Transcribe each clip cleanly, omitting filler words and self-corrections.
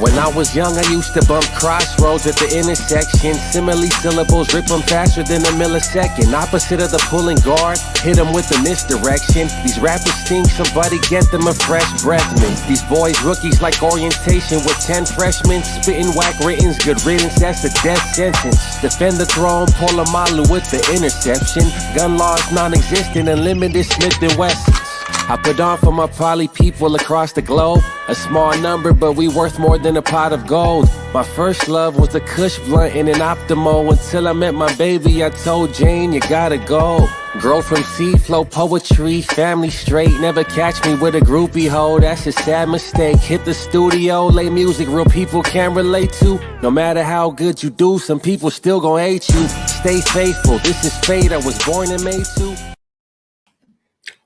When I was young, I used to bump crossroads at the intersection. Simile syllables, rip them faster than a millisecond. Opposite of the pulling guard, hit them with the misdirection. These rappers stink, somebody get them a fresh breath mint. These boys rookies like orientation with 10 freshmen. Spitting whack writtens, good riddance, that's a death sentence. Defend the throne, Polamalu with the interception. Gun laws non-existent, unlimited Smith & Wessons. I put on for my poly people across the globe. A small number, but we worth more than a pot of gold. My first love was a Kush blunt and an Optimo. Until I met my baby, I told Jane, you gotta go. Grow from seed, flow poetry, family straight. Never catch me with a groupie hoe, that's a sad mistake. Hit the studio, lay music real people can relate to. No matter how good you do, some people still gon' hate you. Stay faithful, this is fate, I was born and made to.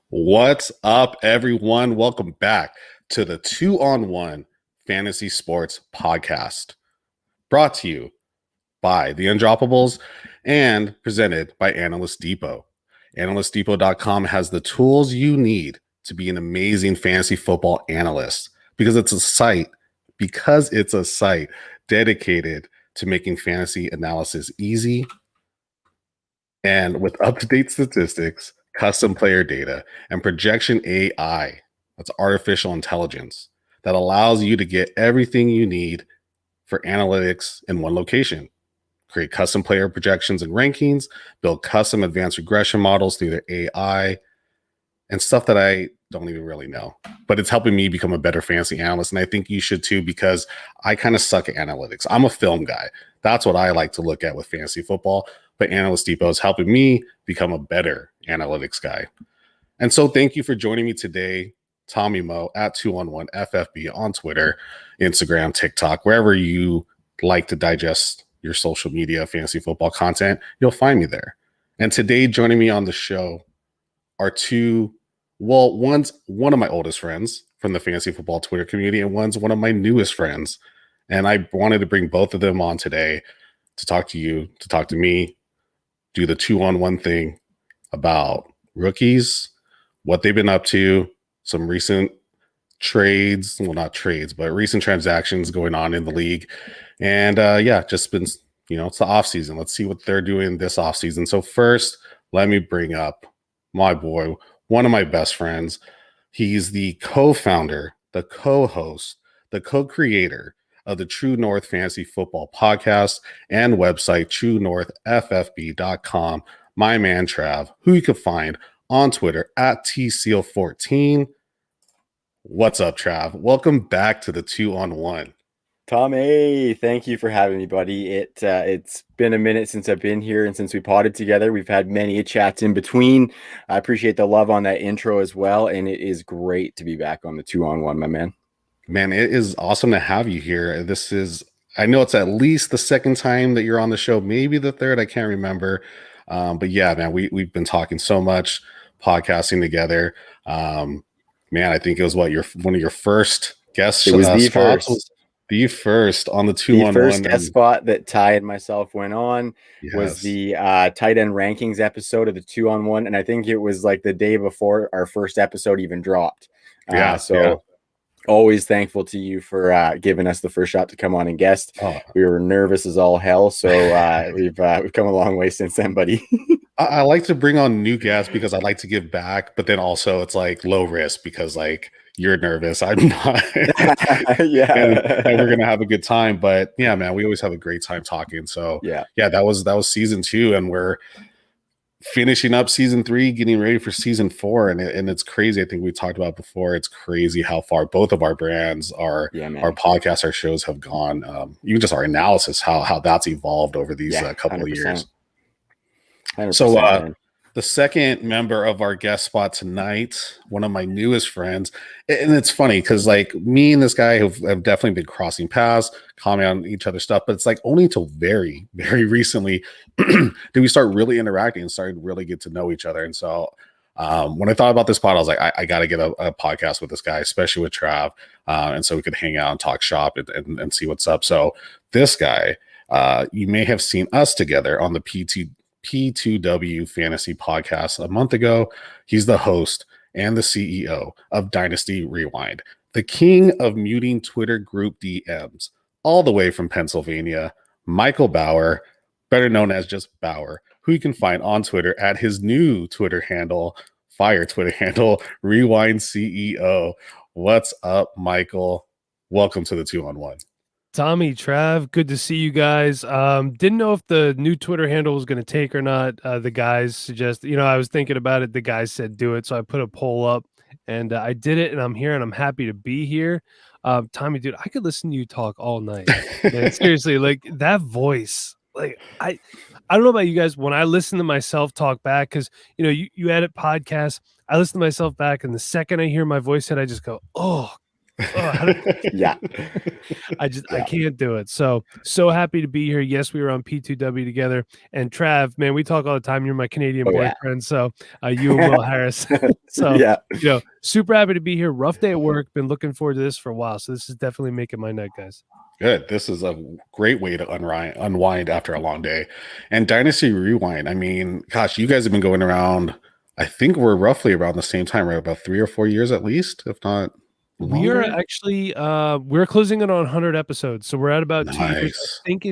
What's up, everyone? Welcome back to the 2-on-1 Fantasy Sports Podcast, brought to you by The Undroppables and presented by Analyst Depot. AnalystDepot.com has the tools you need to be an amazing fantasy football analyst because it's a site dedicated to making fantasy analysis easy and with up-to-date statistics, custom player data, and projection AI, that's artificial intelligence, that allows you to get everything you need for analytics in one location. Create custom player projections and rankings, build custom advanced regression models through their AI, and stuff that I don't even really know. But it's helping me become a better fantasy analyst, and I think you should too, because I kind of suck at analytics. I'm a film guy. That's what I like to look at with fantasy football, but Analyst Depot is helping me become a better analytics guy. And so thank you for joining me today, Tommy Mo at 2-on-1 FFB on Twitter, Instagram, TikTok, wherever you like to digest your social media, fantasy football content, you'll find me there. And today joining me on the show are one's one of my oldest friends from the fantasy football Twitter community, and one's one of my newest friends. And I wanted to bring both of them on today to talk to you, to talk to me, do the 2-on-1 thing about rookies, what they've been up to, some recent trades, well, not trades, but recent transactions going on in the league. And just been, it's the off season. Let's see what they're doing this off season. So first, let me bring up my boy, one of my best friends. He's the co-founder, the co-host, the co-creator of the True North Fantasy Football Podcast and website, TrueNorthFFB.com. My man, Trav, who you can find on Twitter at TSeal14. What's up, Trav? Welcome back to the 2-on-1. Tommy, thank you for having me, buddy. It's been a minute since I've been here and since we potted together. We've had many chats in between. I appreciate the love on that intro as well, and it is great to be back on the 2-on-1, my man. Man, it is awesome to have you here. I know it's at least the second time that you're on the show, maybe the third, I can't remember. But yeah, man, we've been talking so much, podcasting together. Man, I think it was one of your first guest. It was the first on the 2-on-1. The first guest spot that Ty and myself went on was the tight end rankings episode of the 2-on-1, and I think it was like the day before our first episode even dropped. Always thankful to you for giving us the first shot to come on and guest. We were nervous as all hell, so we've come a long way since then, buddy. I like to bring on new guests because I like to give back, but then also it's like low risk because like you're nervous, I'm not. and we're gonna have a good time. But yeah, man, we always have a great time talking. So yeah, that was season 2, and we're finishing up season 3, getting ready for season 4, and it's crazy. I think we talked about before. It's crazy how far both of our brands, our podcasts, our shows have gone. Even just our analysis, how that's evolved over these couple 100%. Of years. 100%, so the second member of our guest spot tonight, one of my newest friends, and it's funny because like me and this guy have definitely been crossing paths, commenting on each other's stuff, but it's like only until very, very recently did we start really interacting and started really get to know each other. And so when I thought about this pod, I was like, I got to get a podcast with this guy, especially with Trav, and so we could hang out and talk shop and see what's up. So this guy, you may have seen us together on the P2W Fantasy Podcast a month ago. He's the host and the CEO of Dynasty Rewind, the king of muting Twitter group DMs, all the way from Pennsylvania, Michael Bauer, better known as just Bauer, who you can find on Twitter at his new Twitter handle, fire Twitter handle, Rewind CEO. What's up, Michael? Welcome to the 2-on-1. Tommy, Trav, good to see you guys. Didn't know if the new Twitter handle was going to take or not. The guys suggest, I was thinking about it. The guys said do it, so I put a poll up, and I did it, and I'm here, and I'm happy to be here. Tommy, dude, I could listen to you talk all night. Man, seriously, like that voice. Like I don't know about you guys. When I listen to myself talk back, because you edit podcasts, I listen to myself back, and the second I hear my voice hit, I just go, oh. Yeah. I can't do it. So happy to be here. Yes, we were on P2W together. And Trav, man, we talk all the time. You're my Canadian boyfriend. Yeah. So you and Will Harris. So yeah, super happy to be here. Rough day at work. Been looking forward to this for a while. So this is definitely making my night, guys. Good. This is a great way to unwind after a long day. And Dynasty Rewind, I mean, gosh, you guys have been going around. I think we're roughly around the same time, right? About 3 or 4 years at least, if not longer. We are actually we're closing in on 100 episodes, so we're at about 2 years. I think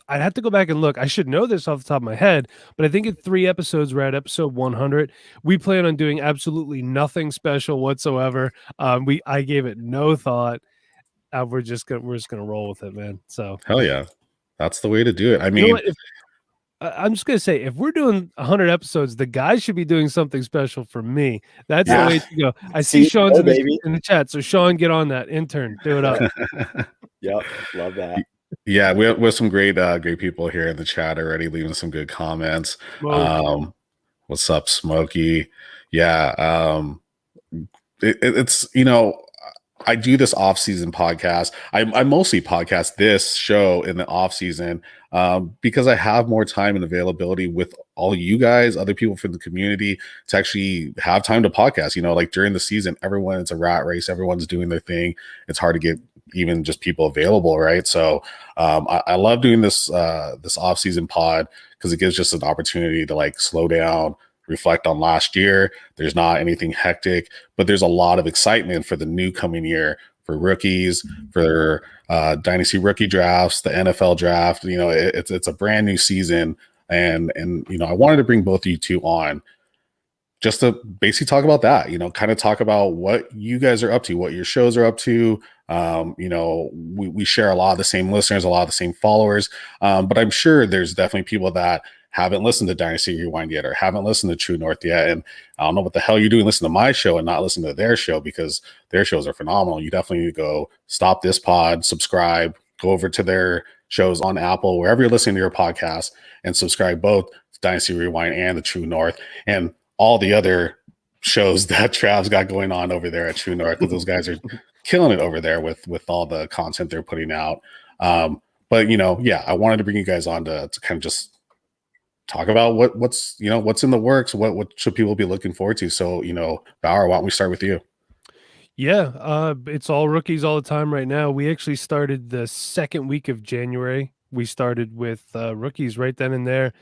I'd have to go back and look. I should know this off the top of my head, but I think in 3 episodes we're at episode 100. We plan on doing absolutely nothing special whatsoever. I gave it no thought. We're just gonna roll with it, man. So hell yeah, that's the way to do it. I mean, I'm just gonna say, if we're doing 100 episodes, the guys should be doing something special for me. That's the way to go. I see Sean's in the chat, so Sean, get on that. Intern, do it up. Yep, love that. Yeah, we have some great people here in the chat already, leaving some good comments. What's up, Smokey? Yeah, it's I do this off-season podcast. I mostly podcast this show in the off-season because I have more time and availability with all you guys, other people from the community, to actually have time to podcast. Like during the season, it's a rat race. Everyone's doing their thing. It's hard to get even just people available, right? So I love doing this off-season pod because it gives just an opportunity to like slow down, reflect on last year. There's not anything hectic, but there's a lot of excitement for the new coming year, for rookies, for dynasty rookie drafts, the NFL draft. It's a brand new season, and I wanted to bring both of you two on just to basically talk about that. Kind of talk about what you guys are up to, what your shows are up to. We share a lot of the same listeners, a lot of the same followers, but I'm sure there's definitely people that haven't listened to Dynasty Rewind yet, or haven't listened to True North yet. And I don't know what the hell you're doing listening to my show and not listening to their show, because their shows are phenomenal. You definitely need to go stop this pod, subscribe, go over to their shows on Apple, wherever you're listening to your podcast, and subscribe both to Dynasty Rewind and the True North and all the other shows that Trav's got going on over there at True North. Those guys are killing it over there with all the content they're putting out. But I wanted to bring you guys on to kind of just talk about what's in the works, what should people be looking forward to. So, Bauer, why don't we start with you? Yeah, it's all rookies all the time right now. We actually started the second week of January. We started with rookies right then and there.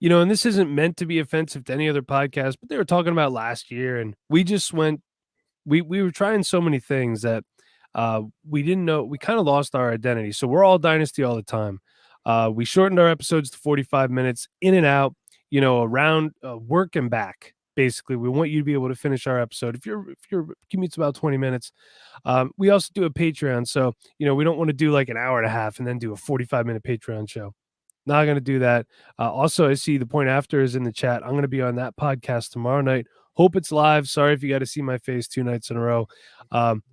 And this isn't meant to be offensive to any other podcast, but they were talking about last year, and we just went, we were trying so many things that we didn't know, we kind of lost our identity. So we're all dynasty all the time. We shortened our episodes to 45 minutes, in and out, around work and back. Basically, we want you to be able to finish our episode. If your commute's about 20 minutes, we also do a Patreon. So, we don't want to do like an hour and a half and then do a 45-minute Patreon show. Not going to do that. Also, I see the point after is in the chat. I'm going to be on that podcast tomorrow night. Hope it's live. Sorry if you got to see my face 2 nights in a row.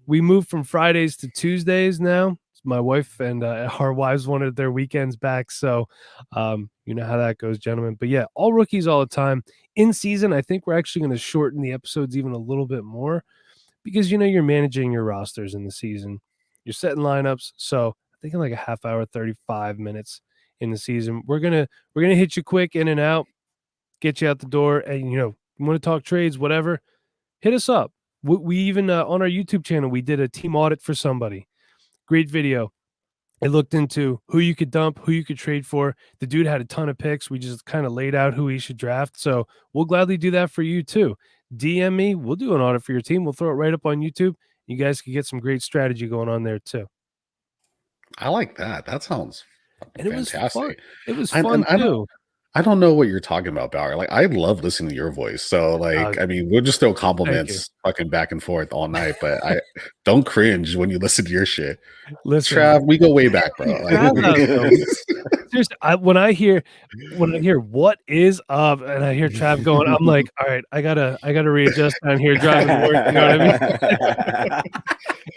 We moved from Fridays to Tuesdays now. My wife and our wives wanted their weekends back. So you know how that goes, gentlemen. But yeah, all rookies all the time. In season, I think we're actually going to shorten the episodes even a little bit more because, you're managing your rosters in the season. You're setting lineups. So I think in like a half hour, 35 minutes in the season, we're gonna hit you quick in and out, get you out the door. And, you want to talk trades, whatever, hit us up. We even on our YouTube channel, we did a team audit for somebody. Great video. It looked into who you could dump, who you could trade for. The dude had a ton of picks. We just kind of laid out who he should draft. So we'll gladly do that for you too. DM me. We'll do an audit for your team. We'll throw it right up on YouTube You guys could get some great strategy going on there too. I like that. That sounds And it was fun. fantastic. It was I, fun and too. I don't know what you're talking about, Bauer. Like, I love listening to your voice. So, like, I mean, we'll just throw compliments fucking back and forth all night, but I don't cringe when you listen to your shit. Listen, Trav, we go way back, bro. Seriously, when I hear what is up, and I hear Trav going, I'm like, all right, I gotta readjust down here driving to work. You know what I mean?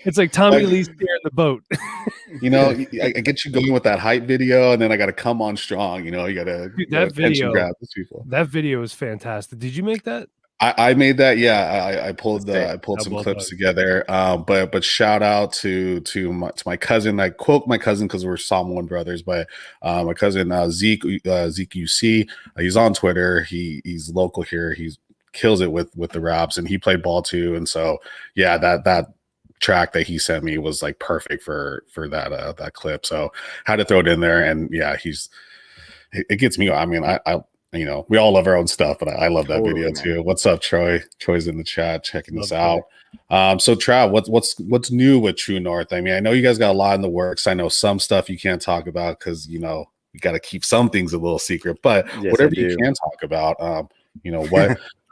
It's like Tommy Lee steering the boat. You know, I get you going with that hype video, and then I got to come on strong. You know, you got to that video. Grab these people. That video is fantastic. Did you make that? I made that. Yeah, I pulled some clips together. But shout out to my cousin. I quote my cousin because we're Samoan brothers. But my cousin Zeke UC. He's on Twitter. He's local here. He kills it with the raps, and he played ball too. And so yeah, that track that he sent me was like perfect for that clip. So had to throw it in there. And yeah, it gets me. I mean, I you know, we all love our own stuff, but I love that video too. What's up, Troy? Troy's in the chat checking this out. So Trav, what's new with True North? I mean, I know you guys got a lot in the works. I know some stuff you can't talk about because, you know, you got to keep some things a little secret, but yes, whatever you can talk about, you know,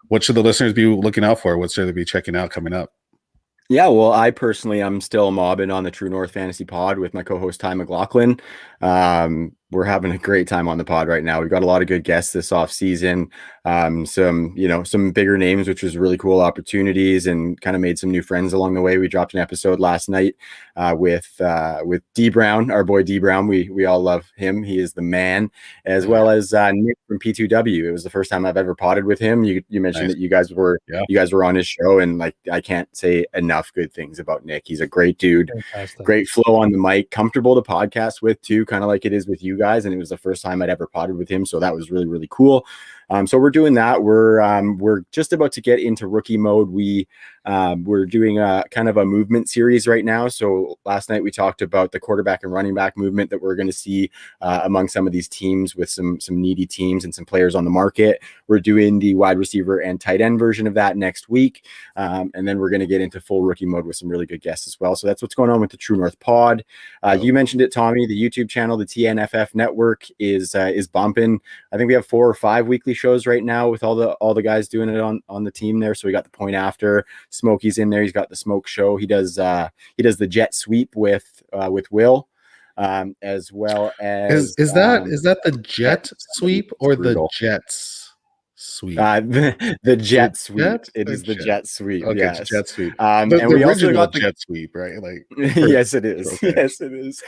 what should the listeners be looking out for? What should they be checking out coming up? Yeah, well, I personally, I'm still mobbing on the True North Fantasy Pod with my co-host Ty McLaughlin. We're having a great time on the pod right now. We've got a lot of good guests this off season. Some bigger names, which was really cool opportunities, and kind of made some new friends along the way. We dropped an episode last night with D Brown, our boy D Brown. We all love him. He is the man, as well as Nick from P2W. It was the first time I've ever potted with him. You mentioned that you guys were on his show, and like I can't say enough good things about Nick. He's a great dude, great flow on the mic, comfortable to podcast with too, kind of like it is with you guys. And it was the first time I'd ever potted with him, so that was really, really cool. So we're doing that. We're just about to get into rookie mode. We're doing a kind of a movement series right now. So last night we talked about the quarterback and running back movement that we're going to see among some of these teams, with some needy teams and some players on the market. We're doing the wide receiver and tight end version of that next week, and then we're going to get into full rookie mode with some really good guests as well. So that's what's going on with the True North Pod. You mentioned it, Tommy. The YouTube channel, the TNFF Network, is bumping. I think we have 4 or 5 weekly shows right now with all the guys doing it on the team there. So we got the Point After. Smokey's in there. He's got the Smoke Show. He does the Jet Sweep with Will, as well as is that the Jet Sweep or the Jets Sweep? The Jet Sweep. Jet? It is the Jet Sweep. Okay, yes. Jet Sweep. And the we also got the Jet Sweep, right? Like yes, it is. Okay. Yes, it is.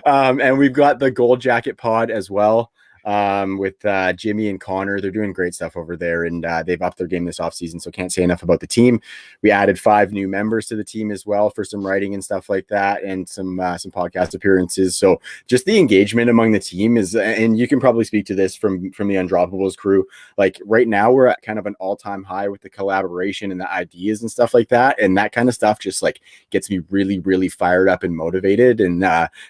And we've got the Gold Jacket Pod as well. With Jimmy and Connor. They're doing great stuff over there, and they've upped their game this offseason, so can't say enough about the team. We added 5 new members to the team as well for some writing and stuff like that, and some podcast appearances. So just the engagement among the team is, and you can probably speak to this from the Undroppables crew, like right now we're at kind of an all-time high with the collaboration and the ideas and stuff like that, and that kind of stuff just like gets me really, really fired up and motivated. And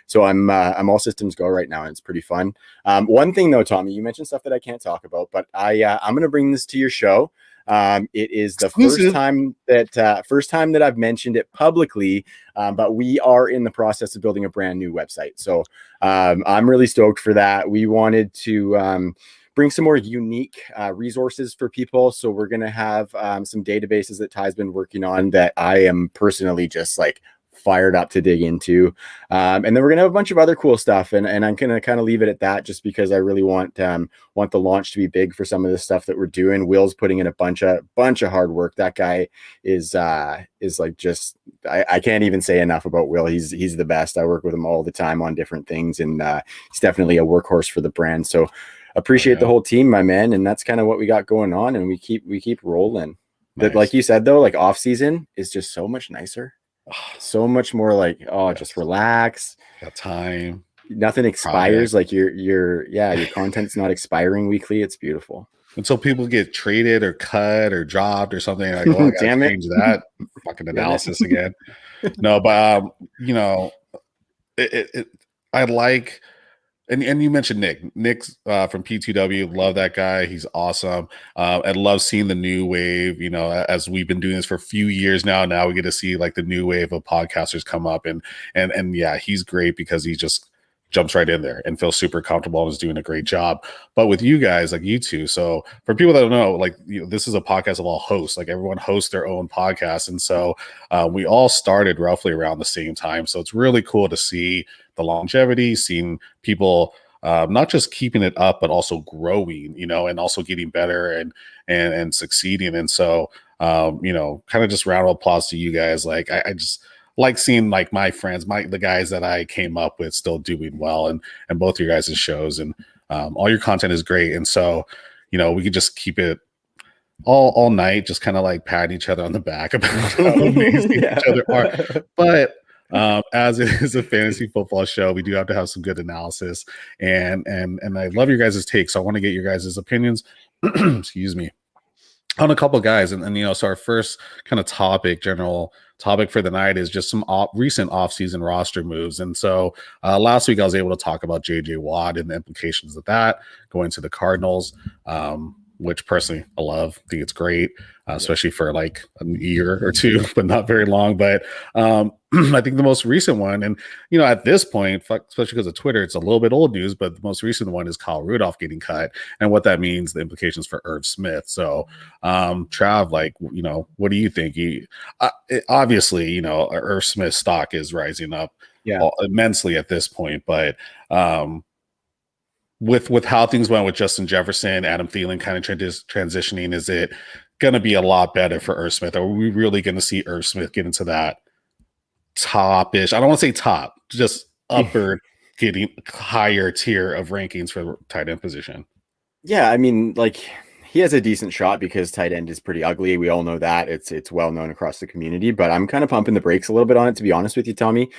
so I'm all systems go right now, and it's pretty fun. One thing though, Tommy, you mentioned stuff that I can't talk about, but I'm going to bring this to your show. It is the first time that I've mentioned it publicly, but we are in the process of building a brand new website. So I'm really stoked for that. We wanted to bring some more unique resources for people. So we're going to have some databases that Ty's been working on that I am personally just like fired up to dig into, and then we're gonna have a bunch of other cool stuff, and I'm gonna kind of leave it at that, just because I really want the launch to be big for some of the stuff that we're doing. Will's putting in a bunch of hard work. That guy is like, just I can't even say enough about Will. He's the best. I work with him all the time on different things, and he's definitely a workhorse for the brand. So appreciate the whole team, my man, and that's kind of what we got going on, and we keep rolling. Nice. But like you said though, like off season is just so much nicer. So much more like, just relax. Got time. Nothing expires. Like your content's not expiring weekly. It's beautiful. Until people get traded or cut or dropped or something, like, oh, I gotta change that fucking analysis again. No, but you know, I like And you mentioned Nick. Nick's from P2W. Love that guy. He's awesome. I love seeing the new wave. You know, as we've been doing this for a few years now. Now we get to see like the new wave of podcasters come up, and yeah, he's great because he just jumps right in there and feels super comfortable and is doing a great job. But with you guys, like you two, so for people that don't know, like this is a podcast of all hosts. Like everyone hosts their own podcast, and so we all started roughly around the same time. So it's really cool to see the longevity, seeing people not just keeping it up, but also growing, you know, and also getting better and succeeding. And so, you know, kind of just round of applause to you guys. Like I just like seeing like my friends, the guys that I came up with still doing well, and both your guys' shows, and all your content is great. And so, you know, we could just keep it all night, just kind of like pat each other on the back about how amazing each other are. But as it is a fantasy football show, we do have to have some good analysis, and I love your guys' take. So I want to get your guys' opinions. Excuse me, on a couple guys, and you know, so our first kind of general topic for the night is just some recent offseason roster moves. And so last week I was able to talk about JJ Watt and the implications of that going to the Cardinals. Which personally I love. I think it's great, especially for like a year or two, but not very long. But I think the most recent one, and you know, at this point, especially because of Twitter, it's a little bit old news, but the most recent one is Kyle Rudolph getting cut, and what that means, the implications for Irv Smith. So, Trav, like, you know, what do you think? Obviously, you know, Irv Smith's stock is rising up immensely at this point, but with how things went with Justin Jefferson, Adam Thielen kind of transitioning, is it going to be a lot better for Irv Smith? Are we really going to see Irv Smith get into that top-ish? I don't want to say top, just upper, getting higher tier of rankings for the tight end position. Yeah, I mean, like he has a decent shot because tight end is pretty ugly. We all know that. It's well known across the community, but I'm kind of pumping the brakes a little bit on it, to be honest with you, Tommy.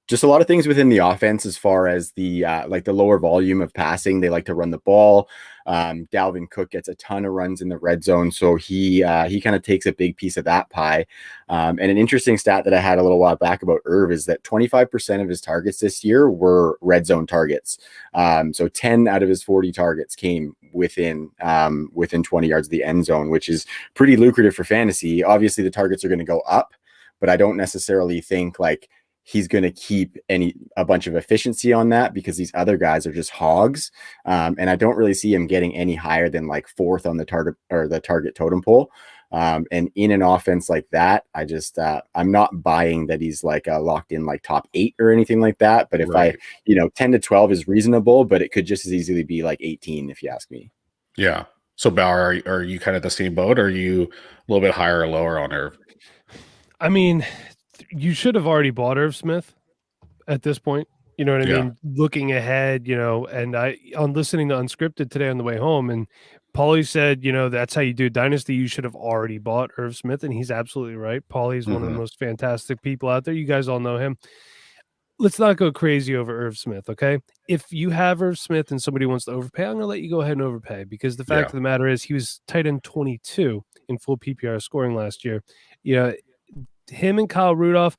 Just a lot of things within the offense as far as the like the lower volume of passing. They like to run the ball. Dalvin Cook gets a ton of runs in the red zone, so he kind of takes a big piece of that pie. And an interesting stat that I had a little while back about Irv is that 25% of his targets this year were red zone targets. So 10 out of his 40 targets came within 20 yards of the end zone, which is pretty lucrative for fantasy. Obviously, the targets are going to go up, but I don't necessarily think like he's going to keep a bunch of efficiency on that because these other guys are just hogs. And I don't really see him getting any higher than like fourth on the target or the target totem pole. And in an offense like that, I just, I'm not buying that he's like locked in like top 8 or anything like that. But if 10 to 12 is reasonable, but it could just as easily be like 18 if you ask me. Yeah. So Bauer, are you kind of the same boat? Or are you a little bit higher or lower on Irv? I mean, you should have already bought Irv Smith at this point. You know what I mean? Looking ahead, you know, and on listening to Unscripted today on the way home, and Paulie said, you know, that's how you do Dynasty. You should have already bought Irv Smith, and he's absolutely right. Paulie's one of the most fantastic people out there. You guys all know him. Let's not go crazy over Irv Smith, okay? If you have Irv Smith and somebody wants to overpay, I'm going to let you go ahead and overpay because the fact of the matter is he was tight end 22 in full PPR scoring last year. You know, him and Kyle Rudolph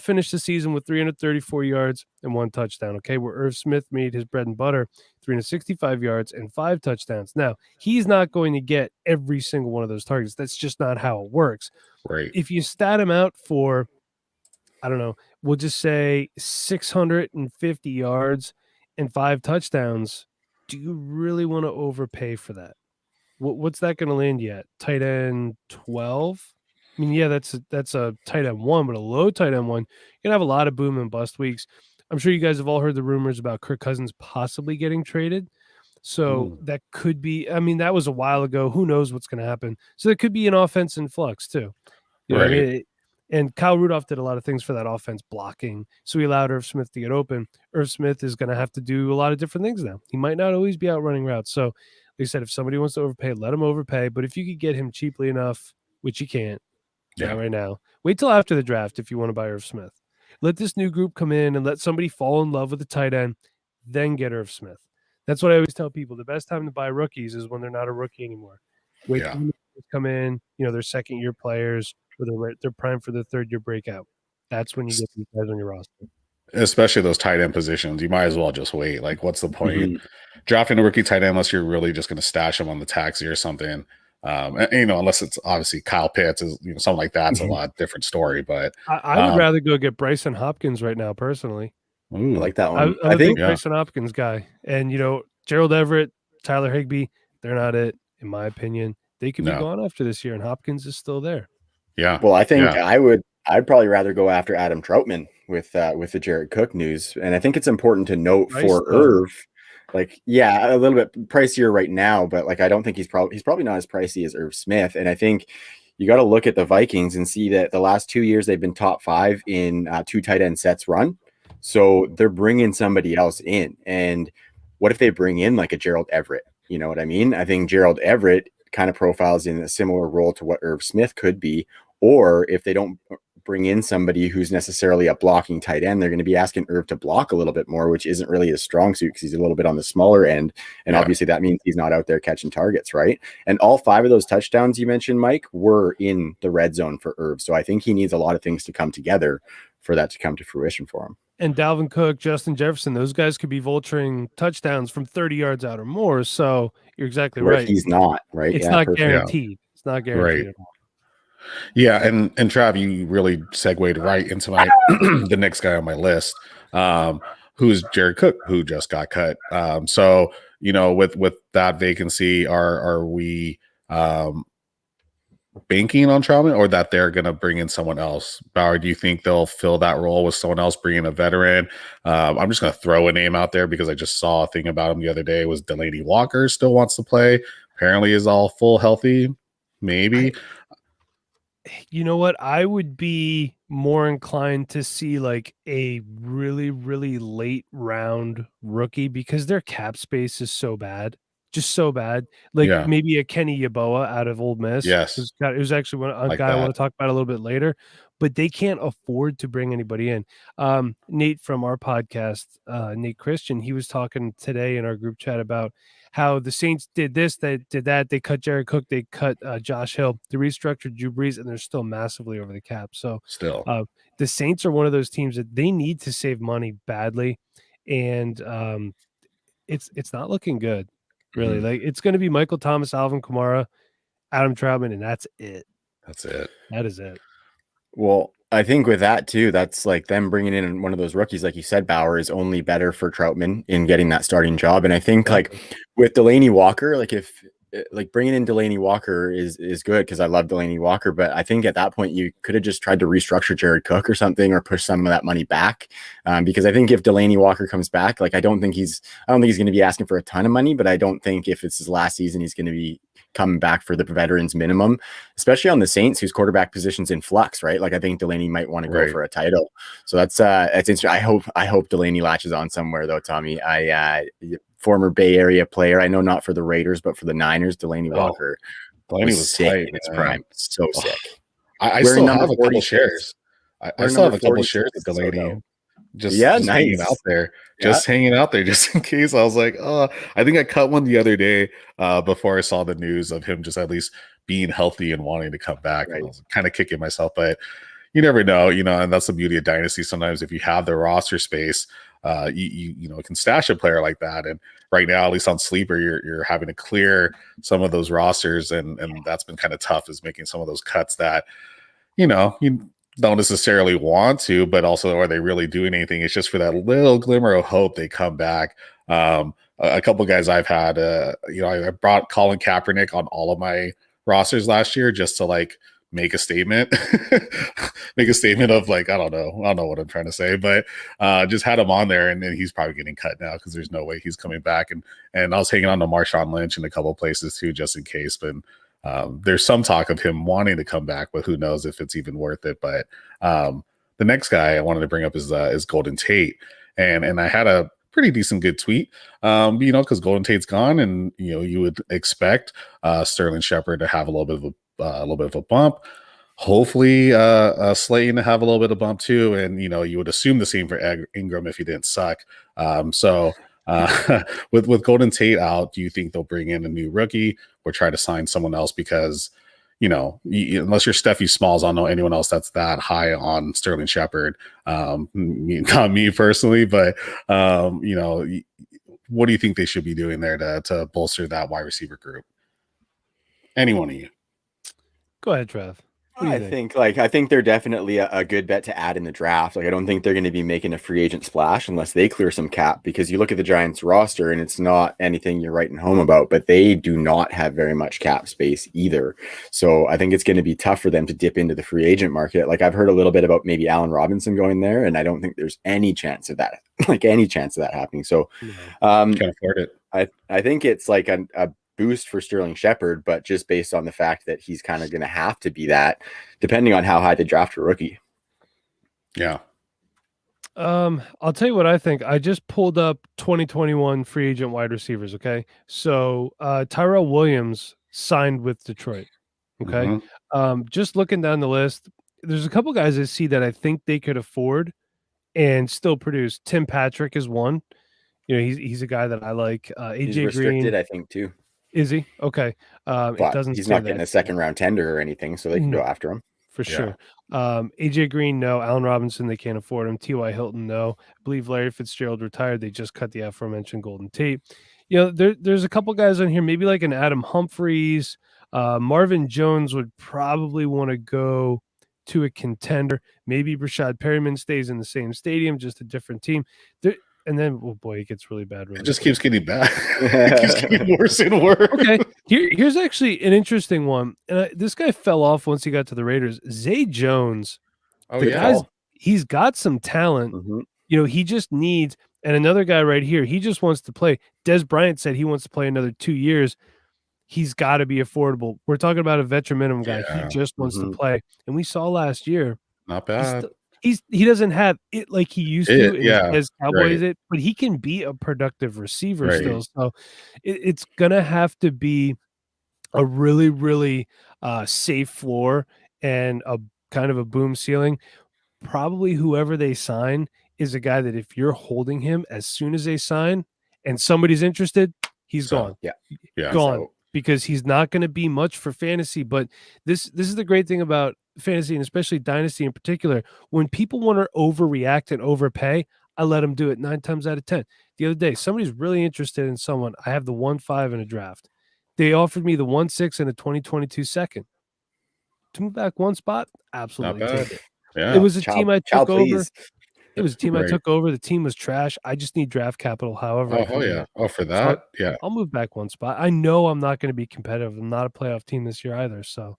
finished the season with 334 yards and 1 touchdown. Okay, where Irv Smith made his bread and butter, 365 yards and 5 touchdowns. Now, he's not going to get every single one of those targets. That's just not how it works. Right. If you stat him out for, I don't know, we'll just say 650 yards and 5 touchdowns, do you really want to overpay for that? What's that going to land you at? Tight end 12? I mean, yeah, that's a tight end 1, but a low tight end 1, you're gonna have a lot of boom and bust weeks. I'm sure you guys have all heard the rumors about Kirk Cousins possibly getting traded. So that could be, I mean, that was a while ago. Who knows what's going to happen? So there could be an offense in flux too. You know what I mean? And Kyle Rudolph did a lot of things for that offense, blocking. So he allowed Irv Smith to get open. Irv Smith is going to have to do a lot of different things now. He might not always be out running routes. So like I said, if somebody wants to overpay, let him overpay. But if you could get him cheaply enough, which you can't, right now. Wait till after the draft if you want to buy Irv Smith. Let this new group come in and let somebody fall in love with the tight end, then get Irv Smith. That's what I always tell people. The best time to buy rookies is when they're not a rookie anymore. Wait till the come in, you know, they're second-year players, or they're primed for their third-year breakout. That's when you get these guys on your roster. especially those tight end positions. You might as well just wait. Like, what's the point Mhm. drafting a rookie tight end unless you're really just going to stash him on the taxi or something? And, unless it's obviously Kyle Pitts, is something like that's a lot different story. But I would rather go get Bryson Hopkins right now, personally. I like that I'm one. a I big think Yeah. Bryson Hopkins guy, and Gerald Everett, Tyler Higbee, they're not it, in my opinion. They could be No. gone after this year, and Hopkins is still there. Yeah. Well, I think Yeah. I'd probably rather go after Adam Troutman with the Jared Cook news. And I think it's important to note Price, for though. Irv, like, yeah, a little bit pricier right now, but like I don't think he's probably not as pricey as Irv Smith. And I think you got to look at the Vikings and see that the last 2 years they've been top 5 in 2 tight end sets run. So they're bringing somebody else in. And what if they bring in like a Gerald Everett? You know what I mean? I think Gerald Everett kind of profiles in a similar role to what Irv Smith could be. Or if they don't bring in somebody who's necessarily a blocking tight end, they're going to be asking Irv to block a little bit more, which isn't really his strong suit because he's a little bit on the smaller end. And obviously that means he's not out there catching targets, right? And all 5 of those touchdowns you mentioned, Mike, were in the red zone for Irv. So I think he needs a lot of things to come together for that to come to fruition for him. And Dalvin Cook, Justin Jefferson, those guys could be vulturing touchdowns from 30 yards out or more. So you're exactly Where right. he's not, right? It's Yeah, not perfect. guaranteed. It's not guaranteed Right. at all. Yeah, and Trav, you really segued right into my the next guy on my list, who's Jared Cook, who just got cut. So with that vacancy, are we banking on Troutman, or that they're going to bring in someone else? Bauer, do you think they'll fill that role with someone else, bring in a veteran? I'm just going to throw a name out there because I just saw a thing about him the other day. Was Delaney Walker still wants to play? Apparently, is all full healthy. Maybe. You know what? I would be more inclined to see like a really, really late round rookie because their cap space is so bad, just so bad. Like Yeah. maybe a Kenny Yeboah out of Old Miss. Yes. It was actually a Like guy I that. want to talk about a little bit later, but they can't afford to bring anybody in. Nate from our podcast, Nate Christian, he was talking today in our group chat about how the Saints did this, they did that. They cut Jared Cook, they cut Josh Hill, they restructured Drew Brees, and they're still massively over the cap. So Still. the Saints are one of those teams that they need to save money badly, and it's not looking good, really. Mhm. Like it's going to be Michael Thomas, Alvin Kamara, Adam Troutman, and that's it. That's it. That is it. Well, I think with that too, that's like them bringing in one of those rookies, like you said, Bauer is only better for Troutman in getting that starting job. And I think like with Delaney Walker, like if like bringing in Delaney Walker is good because I love Delaney Walker, but I think at that point you could have just tried to restructure Jared Cook or something or push some of that money back because I think if Delaney Walker comes back, like I don't think he's going to be asking for a ton of money, but I don't think if it's his last season he's going to be coming back for the veterans minimum, especially on the Saints whose quarterback position's in flux, right? Like I think Delaney might want to go for a title. So that's interesting. I hope Delaney latches on somewhere though, Tommy. Former Bay Area player. I know not for the Raiders, but for the Niners, Delaney Walker. Delaney was sick tight in its man. prime. So sick. I Wearing still number have a couple 46. shares. I Wearing still have number a couple 46 shares of is so Delaney. dope. Just Nice. hanging out there. Just hanging out there just in case. I was like, oh, I think I cut one the other day before I saw the news of him just at least being healthy and wanting to come back. Right. And I was kind of kicking myself, but you never know, and that's the beauty of Dynasty. Sometimes if you have the roster space, you can stash a player like that. And right now, at least on Sleeper, you're having to clear some of those rosters, and that's been kind of tough, is making some of those cuts that you don't necessarily want to, but also are they really doing anything? It's just for that little glimmer of hope they come back. A couple guys I've had, I brought Colin Kaepernick on all of my rosters last year just to like make a statement, of like, I don't know what I'm trying to say, but just had him on there, and then he's probably getting cut now because there's no way he's coming back. And I was hanging on to Marshawn Lynch in a couple places too, just in case. But there's some talk of him wanting to come back, but who knows if it's even worth it. But the next guy I wanted to bring up is Golden Tate, and I had a pretty decent good tweet, because Golden Tate's gone, and you would expect Sterling Shepard to have a little bit of a bump. Hopefully, Slayton to have a little bit of bump too, and you would assume the same for Ingram if he didn't suck. So with Golden Tate out, do you think they'll bring in a new rookie or try to sign someone else? Because unless you're Steffi Smalls, I don't know anyone else that's that high on Sterling Shepard. Not me personally, but what do you think they should be doing there to bolster that wide receiver group? Any one of you? Go ahead, Trev. What do you think? I think they're definitely a good bet to add in the draft. Like, I don't think they're going to be making a free agent splash unless they clear some cap, because you look at the Giants roster and it's not anything you're writing home about, but they do not have very much cap space either. So I think it's going to be tough for them to dip into the free agent market. Like, I've heard a little bit about maybe Allen Robinson going there, and I don't think there's any chance of that, happening. So Can't afford it. I think it's like a boost for Sterling Shepard, but just based on the fact that he's kind of going to have to be that, depending on how high they draft a rookie. Yeah. I'll tell you what I think. I just pulled up 2021 free agent wide receivers. Okay. So Tyrell Williams signed with Detroit. Okay. Just looking down the list, there's a couple guys I see that I think they could afford and still produce. Tim Patrick is one. He's a guy that I like. He's AJ restricted, Green, I think, too. is he? Okay. It But doesn't he's say not getting that. a second round tender or anything, so they can go after him. For sure. AJ Green, no. Allen Robinson, they can't afford him. T.Y. Hilton, no. I believe Larry Fitzgerald retired. They just cut the aforementioned Golden Tate. There's a couple guys on here, maybe like an Adam Humphries. Marvin Jones would probably want to go to a contender. Maybe Rashad Perryman stays in the same stadium, just a different team. And then, oh boy, it gets really bad. It just keeps getting bad. It keeps getting worse and worse. Okay, here's actually an interesting one. This guy fell off once he got to the Raiders. Zay Jones. He's got some talent. He just needs, and another guy right here, he just wants to play. Des Bryant said he wants to play another 2 years. He's got to be affordable. We're talking about a veteran minimum guy. He just wants to play. And we saw last year. Not bad. He doesn't have it like he used to as Cowboys right. but he can be a productive receiver still. So it's gonna have to be a really, really safe floor and a kind of a boom ceiling. Probably whoever they sign is a guy that if you're holding him as soon as they sign and somebody's interested, he's gone. Gone. Because he's not going to be much for fantasy. But this is the great thing about fantasy, and especially dynasty in particular. When people want to overreact and overpay, I let them do it 9 times out of 10. The other day, somebody's really interested in someone. I have the 1.5 in a draft. They offered me the 1.6 and a 2022 second. To move back one spot, absolutely take it. Yeah. It was a team I took over. It was a team Right. I took over. The team was trash. I just need draft capital. However, for that, I'll move back one spot. I know I'm not going to be competitive. I'm not a playoff team this year either. So,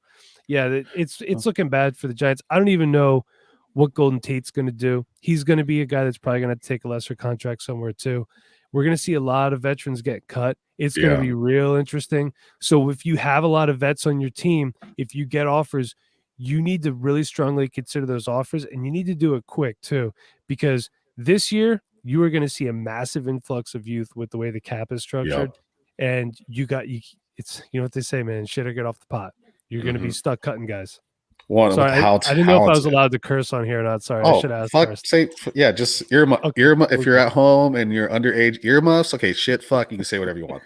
yeah, it's looking bad for the Giants. I don't even know what Golden Tate's going to do. He's going to be a guy that's probably going to take a lesser contract somewhere too. We're going to see a lot of veterans get cut. It's going to be real interesting. So if you have a lot of vets on your team, if you get offers, you need to really strongly consider those offers, and you need to do it quick too, because this year you are going to see a massive influx of youth with the way the cap is structured. And it's what they say, man, shit or get off the pot. You're going to be stuck cutting guys. Sorry, I didn't know if I was allowed to curse on here or not. Sorry, I should ask first. Just earmuff. If you're at home and you're underage, earmuffs. Okay, shit, fuck. You can say whatever you want.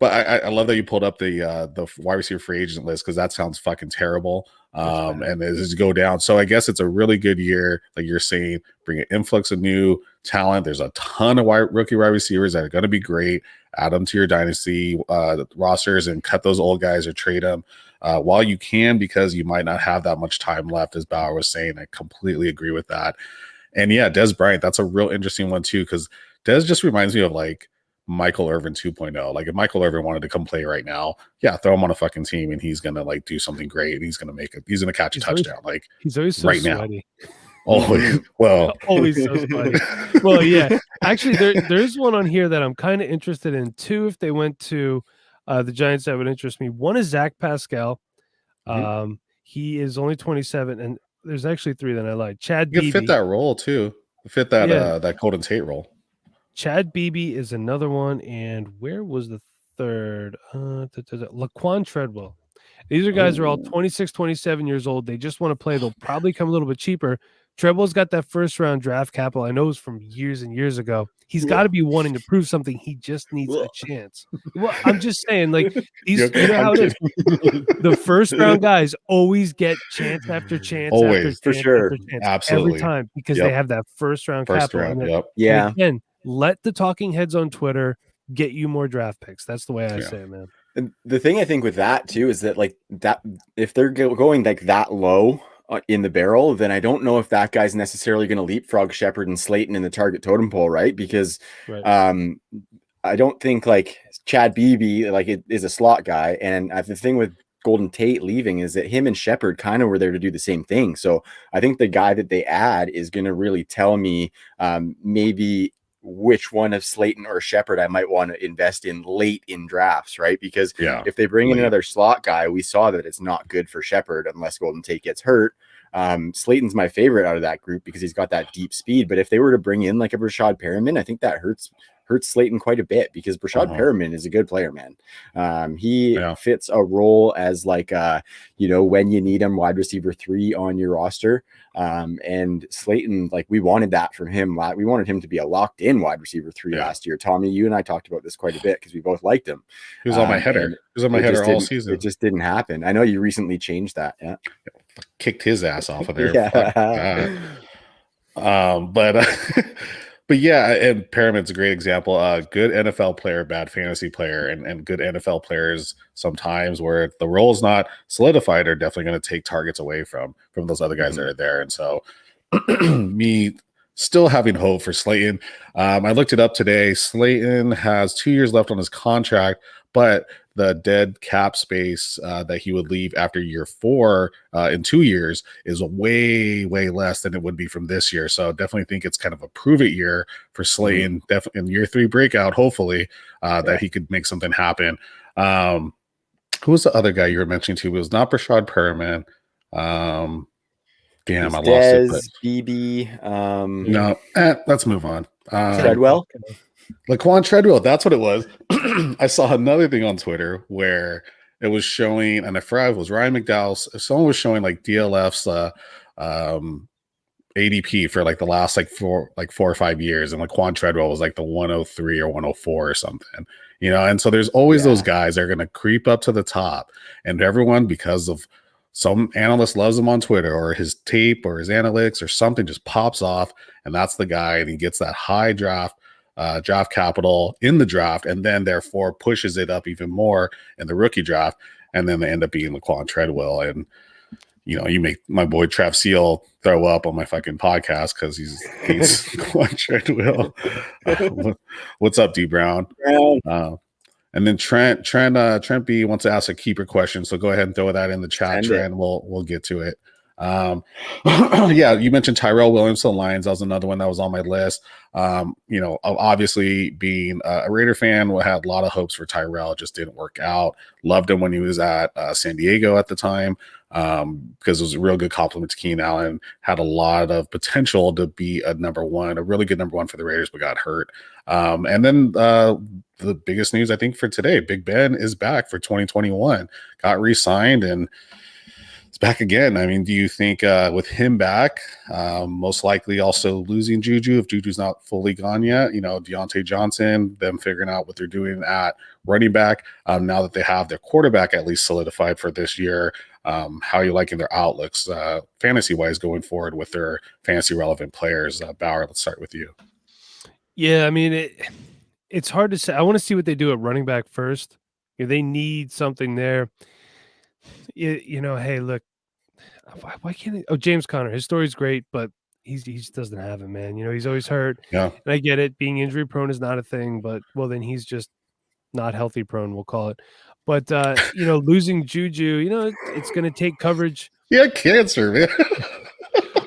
But I love that you pulled up the wide receiver free agent list, because that sounds fucking terrible. And as go down. So I guess it's a really good year, like you're saying, bring an influx of new talent. There's a ton of rookie wide receivers that are going to be great. Add them to your dynasty rosters and cut those old guys or trade them while you can, because you might not have that much time left, as Bauer was saying. I completely agree with that. And yeah, Des Bryant, that's a real interesting one too, because Des just reminds me of like Michael Irvin 2.0. Like if Michael Irvin wanted to come play right now, throw him on a fucking team and he's gonna like do something great, and he's gonna catch a touchdown. Like he's always so right sweaty. Now. Always. Well, always so sweaty. Well, yeah. Actually, there's one on here that I'm kind of interested in too. If they went to the Giants, that would interest me. One is Zach Pascal. He is only 27, and there's actually 3 that I like. Chad Beebe. You fit that role too. Fit that that Golden Tate role. Chad Beebe is another one, and where was the third? Laquan Treadwell. These are guys who are all 26, 27 years old. They just want to play. They'll probably come a little bit cheaper. Treadwell's got that first round draft capital. I know it's from years and years ago. He's Yeah. got to be wanting to prove something. He just needs a chance. Well, I'm just saying, like these, You okay? you know how I'm it is. The first round guys always get chance after chance, Always, after for chance, sure. after chance, Absolutely. every time because Yep. they have that first round First capital. round. And Yep. Yeah. again, let the talking heads on Twitter get you more draft picks. That's the way I Yeah. say it, man. And the thing I think with that too is that like that if they're going like that low in the barrel, then I don't know if that guy's necessarily going to leapfrog Shepard and Slayton in the target totem pole, right? Because Right. I don't think like Chad Beebe like it is a slot guy, and the thing with Golden Tate leaving is that him and Shepard kind of were there to do the same thing. So I think the guy that they add is going to really tell me maybe which one of Slayton or Shepard I might want to invest in late in drafts, right? Because if they bring in another slot guy, we saw that it's not good for Shepard unless Golden Tate gets hurt. Slayton's my favorite out of that group because he's got that deep speed. But if they were to bring in like a Brashad Perriman, I think that hurts Slayton quite a bit because Brashad Perriman is a good player, man. He fits a role as like when you need him, wide receiver 3 on your roster. And Slayton, like we wanted that from him. We wanted him to be a locked in wide receiver 3 last year. Tommy, you and I talked about this quite a bit because we both liked him. He was on my header. He was on my header all season. It just didn't happen. I know you recently changed that. Yeah. Kicked his ass off of there. Yeah. But yeah, and Perriman's a great example. Good NFL player, bad fantasy player, and good NFL players sometimes where the role is not solidified are definitely going to take targets away from those other guys that are there. And so me still having hope for Slayton. I looked it up today. Slayton has 2 years left on his contract, but the dead cap space that he would leave after year 4 in 2 years is way, way less than it would be from this year. So definitely think it's kind of a prove it year for Slayton. Definitely in year 3 breakout, hopefully that he could make something happen. Who was the other guy you were mentioning too? It was not Brashad Perriman. Damn, I lost it. But... BB. No, let's move on. Treadwell. Laquan Treadwell, that's what it was. I saw another thing on Twitter where it was showing, and I forgot it was Ryan McDowell's. Someone was showing like DLF's ADP for like the last four or 5 years, and Laquan Treadwell was like the 103 or 104 or something, And so there's always those guys that are going to creep up to the top, and everyone, because of some analyst loves him on Twitter or his tape or his analytics or something, just pops off, and that's the guy, and he gets that high draft capital in the draft, and then therefore pushes it up even more in the rookie draft, and then they end up being Laquan Treadwell. And you make my boy Trav Seal throw up on my fucking podcast because he's Laquan Treadwell. What's up, D Brown? And then Trent B wants to ask a keeper question, so go ahead and throw that in the chat, Trent. We'll get to it. Yeah, you mentioned Tyrell Williams to the Lions. That was another one that was on my list. Obviously being a Raider fan, we had a lot of hopes for Tyrell. It just didn't work out. Loved him when he was at San Diego at the time because it was a real good compliment to Keenan Allen. Had a lot of potential to be a really good number one for the Raiders, but got hurt. And then the biggest news I think for today, Big Ben is back for 2021. Got re-signed and it's back again. I mean, do you think with him back, most likely also losing Juju if Juju's not fully gone yet? Deontay Johnson, them figuring out what they're doing at running back now that they have their quarterback at least solidified for this year. How are you liking their outlooks fantasy-wise going forward with their fantasy-relevant players? Bauer, let's start with you. Yeah, I mean, it's hard to say. I want to see what they do at running back first. They need something there. Hey, look, why can't he? Oh, James Conner, his story's great, but he just doesn't have it, man. He's always hurt. Yeah, and I get it. Being injury prone is not a thing, but then he's just not healthy prone. We'll call it. But losing Juju, it's going to take coverage. Yeah, cancer, man.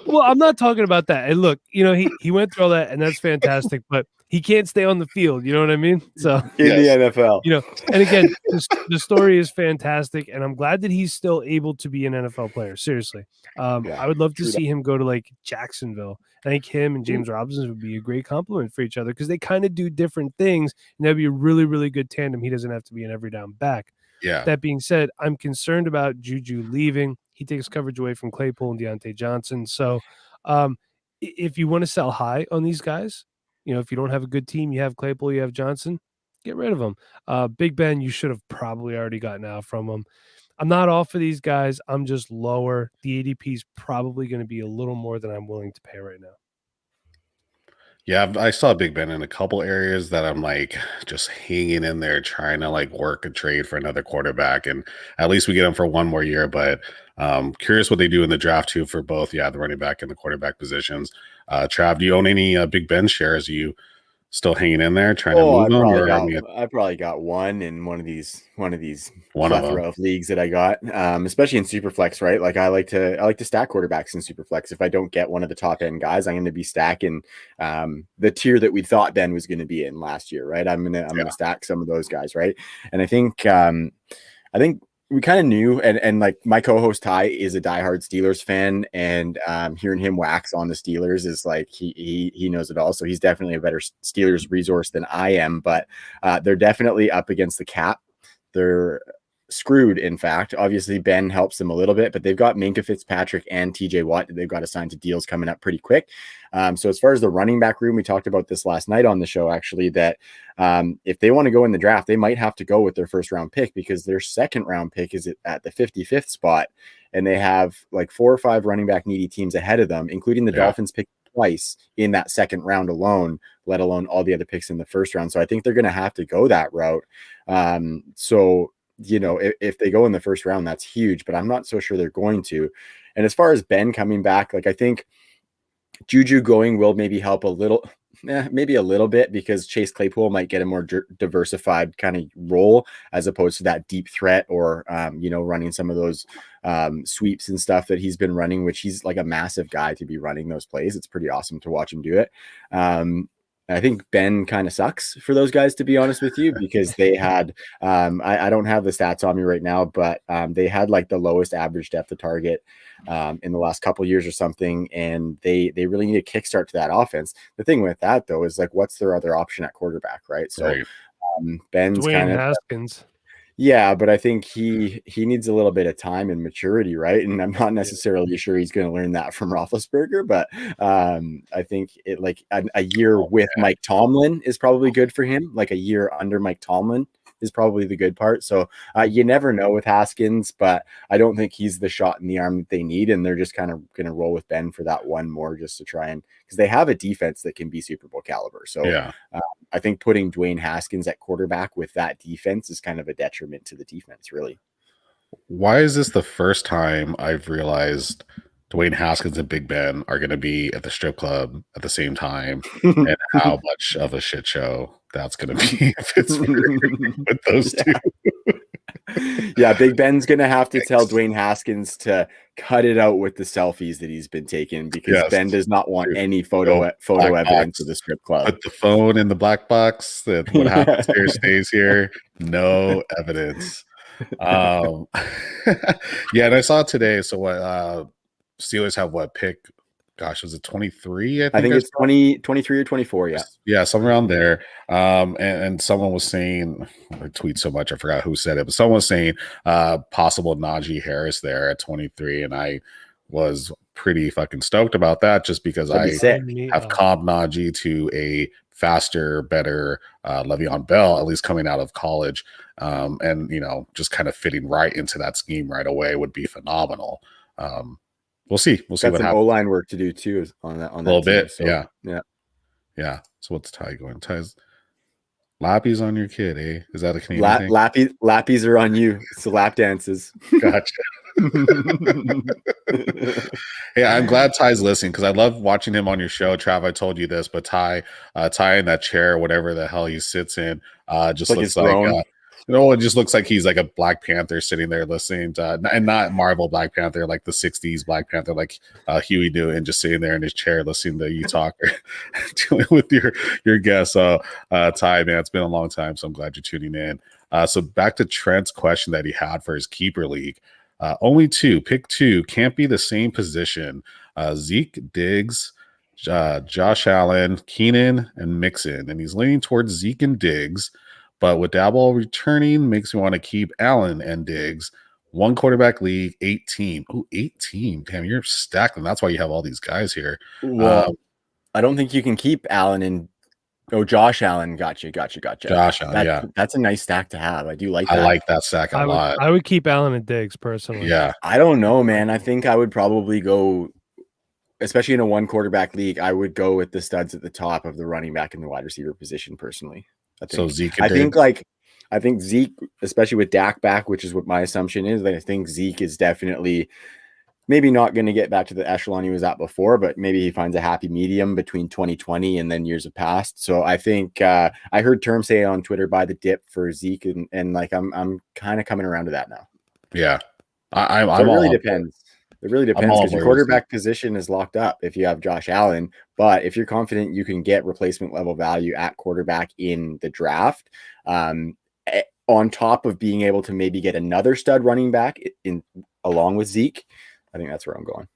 Well, I'm not talking about that. And look, he went through all that, and that's fantastic. But he can't stay on the field. You know what I mean? So in the NFL, and again, the story is fantastic, and I'm glad that he's still able to be an NFL player. Seriously, I would love to see him go to like Jacksonville. I think him and James Robinson would be a great compliment for each other because they kind of do different things, and that'd be a really, really good tandem. He doesn't have to be an every down back. Yeah. That being said, I'm concerned about Juju leaving. He takes coverage away from Claypool and Deontay Johnson. So If you want to sell high on these guys, if you don't have a good team, you have Claypool, you have Johnson, get rid of them. Big Ben, you should have probably already gotten out from them. I'm not all for these guys. I'm just lower. The ADP is probably going to be a little more than I'm willing to pay right now. Yeah, I saw Big Ben in a couple areas that I'm like just hanging in there trying to like work a trade for another quarterback. And at least we get him for one more year. But curious what they do in the draft too for both, the running back and the quarterback positions. Trav, do you own any Big Ben shares? Are you still hanging in there trying to move them? I probably got one in one of these One of plethora of leagues that I got, especially in Superflex, right? Like I like to stack quarterbacks in Superflex. If I don't get one of the top end guys, I'm going to be stacking the tier that we thought Ben was going to be in last year, right? I'm gonna stack some of those guys, right? And I think we kind of knew, and like my co-host Ty is a diehard Steelers fan, and hearing him wax on the Steelers is like he knows it all. So he's definitely a better Steelers resource than I am, but they're definitely up against the cap. They're screwed, in fact. Obviously, Ben helps them a little bit, but they've got Minkah Fitzpatrick and TJ Watt that they've got assigned to deals coming up pretty quick. So as far as the running back room, we talked about this last night on the show, actually, that if they want to go in the draft, they might have to go with their first round pick because their second round pick is at the 55th spot. And they have like 4 or 5 running back needy teams ahead of them, including the Dolphins pick twice in that second round alone, let alone all the other picks in the first round. So I think they're going to have to go that route. So if they go in the first round, that's huge, but I'm not so sure they're going to. And as far as Ben coming back, like I think Juju going will maybe help a little, maybe a little bit, because Chase Claypool might get a more diversified kind of role as opposed to that deep threat or, running some of those sweeps and stuff that he's been running, which he's like a massive guy to be running those plays. It's pretty awesome to watch him do it. I think Ben kind of sucks for those guys, to be honest with you, because they had, I don't have the stats on me right now, but they had like the lowest average depth of target in the last couple of years or something. And they really need a kickstart to that offense. The thing with that though, is like, what's their other option at quarterback? Right. So Ben's Dwayne kind of Haskins. Yeah, but I think he needs a little bit of time and maturity, right? And I'm not necessarily sure he's going to learn that from Roethlisberger, but I think it like a year with Mike Tomlin is probably good for him. Like a year under Mike Tomlin is probably the good part. So you never know with Haskins, but I don't think he's the shot in the arm that they need, and they're just kind of going to roll with Ben for that one more just to try and, because they have a defense that can be Super Bowl caliber. So I think putting Dwayne Haskins at quarterback with that defense is kind of a detriment to the defense, really. Why is this the first time I've realized Dwayne Haskins and Big Ben are going to be at the strip club at the same time, and how much of a shit show that's going to be if it's with those two? Yeah, Big Ben's going to have to tell Dwayne Haskins to cut it out with the selfies that he's been taking, because Ben does not want any photo evidence of the strip club. Put the phone in the black box. That what happens here stays here. No evidence. And I saw today. So what Steelers have what pick? Gosh, was it 23? I think it's 23 or 24. Yeah. Yeah, somewhere around there. And someone was saying, I tweet so much, I forgot who said it, but someone was saying possible Najee Harris there at 23. And I was pretty fucking stoked about that, just because I have comped Najee to a faster, better Le'Veon Bell, at least coming out of college. And, just kind of fitting right into that scheme right away would be phenomenal. We'll see. We'll see what happens. O-line work to do too on that. A little bit. So, yeah. So what's Ty going? Ty's lappies on your kid, eh? Is that a Canadian thing? Lappies are on you. It's the lap dances. Gotcha. Hey, I'm glad Ty's listening, because I love watching him on your show. Trav, I told you this, but Ty in that chair, whatever the hell he sits in, just looks like it just looks like he's like a Black Panther sitting there listening to, and not Marvel Black Panther, like the 60s Black Panther, like Huey Newton, just sitting there in his chair listening to you talk or dealing with your guests. So Ty, man, it's been a long time, so I'm glad you're tuning in. So back to Trent's question that he had for his keeper league. Only pick two, can't be the same position. Zeke, Diggs, Josh Allen, Keenan, and Mixon. And he's leaning towards Zeke and Diggs, but with Dabble returning, makes me want to keep Allen and Diggs. one quarterback league, 18. Oh, 18. Damn, you're stacked. And that's why you have all these guys here. Well, I don't think you can keep Allen and Josh Allen. Gotcha. Josh Allen, That's a nice stack to have. I do like I that. like that stack a lot. I would keep Allen and Diggs personally. Yeah. I don't know, man. I think I would probably go, especially in a one quarterback league, I would go with the studs at the top of the running back and the wide receiver position personally. So Zeke and I think Zeke, especially with Dak back, which is what my assumption is, I think Zeke is definitely maybe not going to get back to the echelon he was at before, but maybe he finds a happy medium between 2020 and then years have passed. So I think I heard Term say on Twitter, buy the dip for Zeke, and like I'm kind of coming around to that now. Yeah. It really depends. It really depends because your quarterback position is locked up if you have Josh Allen. But if you're confident you can get replacement level value at quarterback in the draft, on top of being able to maybe get another stud running back in along with Zeke, I think that's where I'm going.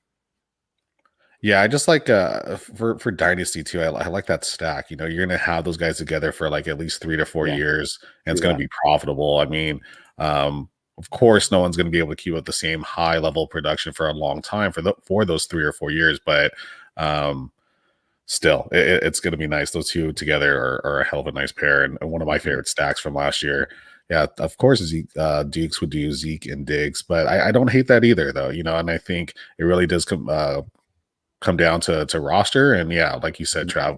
Yeah, I just like for Dynasty too. I like that stack. You know, you're gonna have those guys together for like at least 3 to 4 years, and it's gonna be profitable. I mean, of course, no one's gonna be able to keep up the same high level production for a long time for those 3 or 4 years, but still, it's gonna be nice. Those two together are a hell of a nice pair, and one of my favorite stacks from last year. Yeah, of course, Dukes would do Zeke and Diggs, but I don't hate that either, though. You know, and I think it really does come down to roster, and yeah, like you said, Trav,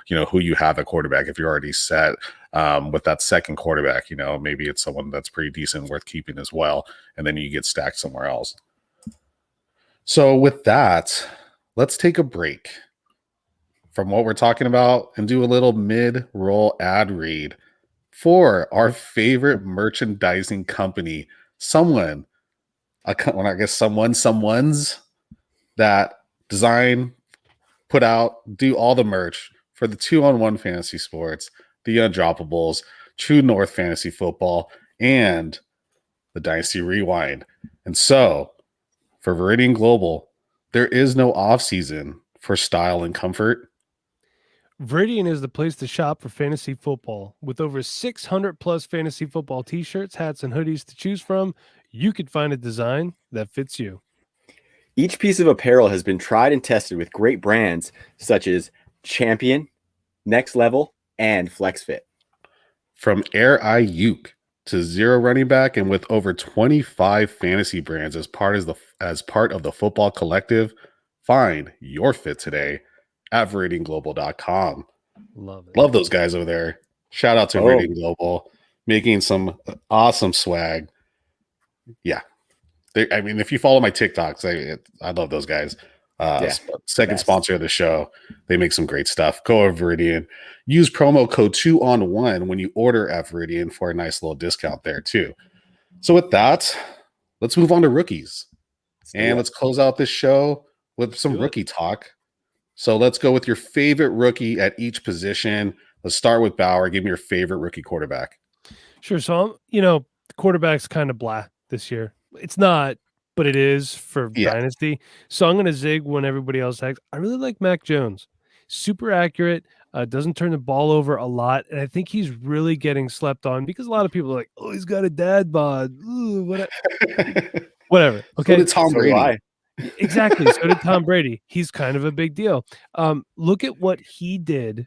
you know, who you have at quarterback. If you're already set with that second quarterback, you know, maybe it's someone that's pretty decent, worth keeping as well, and then you get stacked somewhere else. So with that, let's take a break from what we're talking about and do a little mid-roll ad read for our favorite merchandising company, someone's that design, put out, do all the merch for the 2-on-1 fantasy sports, the Undroppables, True North Fantasy Football, and the Dynasty Rewind. And so, for Viridian Global, there is no off season for style and comfort. Viridian is the place to shop for fantasy football. With over 600 plus fantasy football t-shirts, hats, and hoodies to choose from, you could find a design that fits you. Each piece of apparel has been tried and tested with great brands such as Champion, Next Level, and FlexFit. From Air Ayuk to Zero Running Back, and with over 25 fantasy brands as part of the football collective, find your fit today at ViridianGlobal.com. Love it. Love those guys over there. Shout out to Viridian Global, making some awesome swag. Yeah. I mean, if you follow my TikToks, I love those guys. Second sponsor of the show. They make some great stuff. Go over Viridian. Use promo code 2-on-1 when you order at Viridian for a nice little discount there too. So with that, let's move on to rookies. And let's close out this show with some rookie talk. So let's go with your favorite rookie at each position. Let's start with Bauer. Give me your favorite rookie quarterback. Sure. So, the quarterback's kind of blah this year. It's not, but it is for Dynasty. So I'm going to zig when everybody else acts. I really like Mac Jones. Super accurate. Doesn't turn the ball over a lot. And I think he's really getting slept on because a lot of people are like, oh, he's got a dad bod. Ooh, whatever. Okay. So did Tom Brady. Exactly. So did Tom Brady. He's kind of a big deal. Look at what he did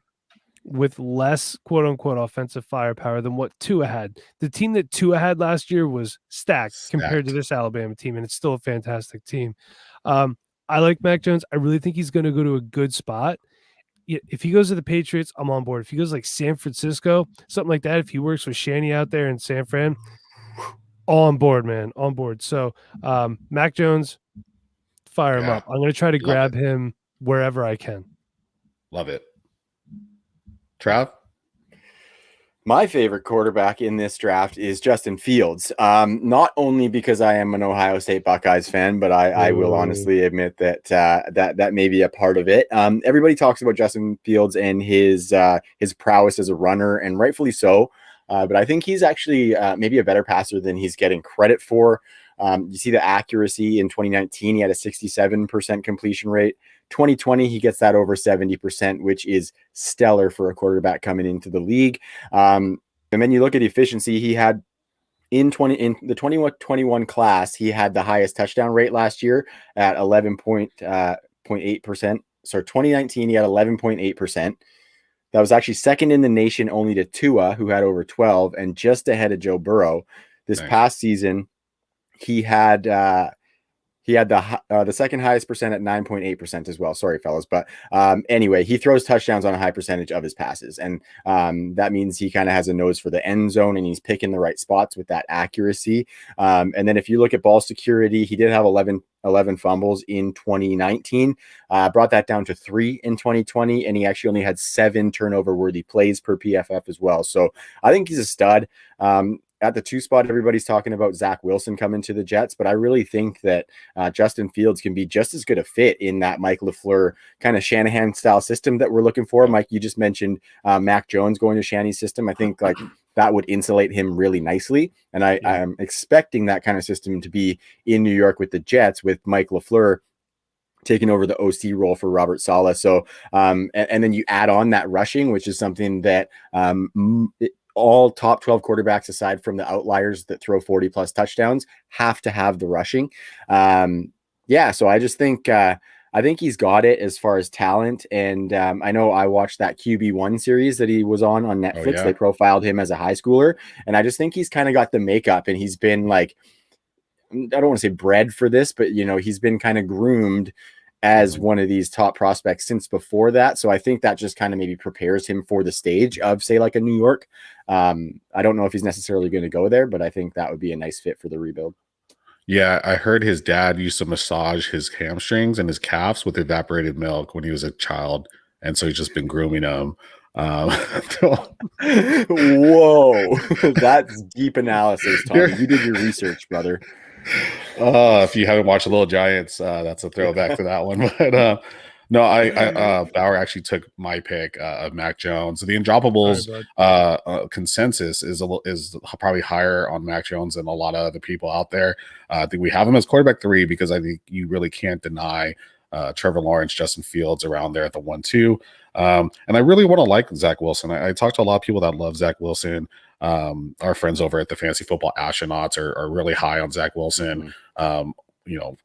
with less quote unquote offensive firepower than what Tua had. The team that Tua had last year was stacked compared to this Alabama team, and it's still a fantastic team. I like Mac Jones. I really think he's going to go to a good spot. If he goes to the Patriots, I'm on board. If he goes like San Francisco, something like that, if he works with Shanny out there in San Fran, all on board, man. On board. So Mac Jones, fire him up. I'm going to try to grab him wherever I can. Love it. Trav? My favorite quarterback in this draft is Justin Fields. Not only because I am an Ohio State Buckeyes fan, but I will honestly admit that that may be a part of it. Everybody talks about Justin Fields and his prowess as a runner, and rightfully so. But I think he's actually maybe a better passer than he's getting credit for. You see the accuracy in 2019, he had a 67% completion rate. 2020, he gets that over 70%, which is stellar for a quarterback coming into the league. And then you look at efficiency, he had in the 2021 class, he had the highest touchdown rate last year at 11.8%. So 2019, he had 11.8%. That was actually second in the nation only to Tua, who had over 12, and just ahead of Joe Burrow. This past season, he had the second highest percent at 9.8% as well. Sorry, fellas. But anyway, he throws touchdowns on a high percentage of his passes. And that means he kind of has a nose for the end zone, and he's picking the right spots with that accuracy. And then if you look at ball security, he did have 11 fumbles in 2019, brought that down to 3 in 2020. And he actually only had 7 turnover worthy plays per PFF as well. So I think he's a stud. At the 2 spot, everybody's talking about Zach Wilson coming to the Jets, but I really think that Justin Fields can be just as good a fit in that Mike LaFleur kind of Shanahan style system that we're looking for. Mike, you just mentioned Mac Jones going to Shanny's system. I think like that would insulate him really nicely. And I'm expecting that kind of system to be in New York with the Jets, with Mike LaFleur taking over the OC role for Robert Saleh. So, and then you add on that rushing, which is something that all top 12 quarterbacks, aside from the outliers that throw 40 plus touchdowns, have to have the rushing. So I just think I think he's got it as far as talent. And I know I watched that QB1 series that he was on Netflix. Oh, yeah. They profiled him as a high schooler, and I just think he's kind of got the makeup, and he's been like, I don't want to say bred for this, but he's been kind of groomed as one of these top prospects since before that. So I think that just kind of maybe prepares him for the stage of, say, like a New York. I don't know if he's necessarily going to go there, but I think that would be a nice fit for the rebuild. Yeah, I heard his dad used to massage his hamstrings and his calves with evaporated milk when he was a child. And so he's just been grooming them. Whoa, that's deep analysis, Tommy. You did your research, brother. If you haven't watched Little Giants, that's a throwback to that one. But no, I Bauer actually took my pick of Mac Jones. The Undroppables consensus is probably higher on Mac Jones than a lot of other people out there. I think we have him as quarterback 3 because I think you really can't deny Trevor Lawrence, Justin Fields around there at the 1-2. And I really want to like Zach Wilson. I talked to a lot of people that love Zach Wilson. Our friends over at the Fantasy Football Astronauts are really high on Zach Wilson,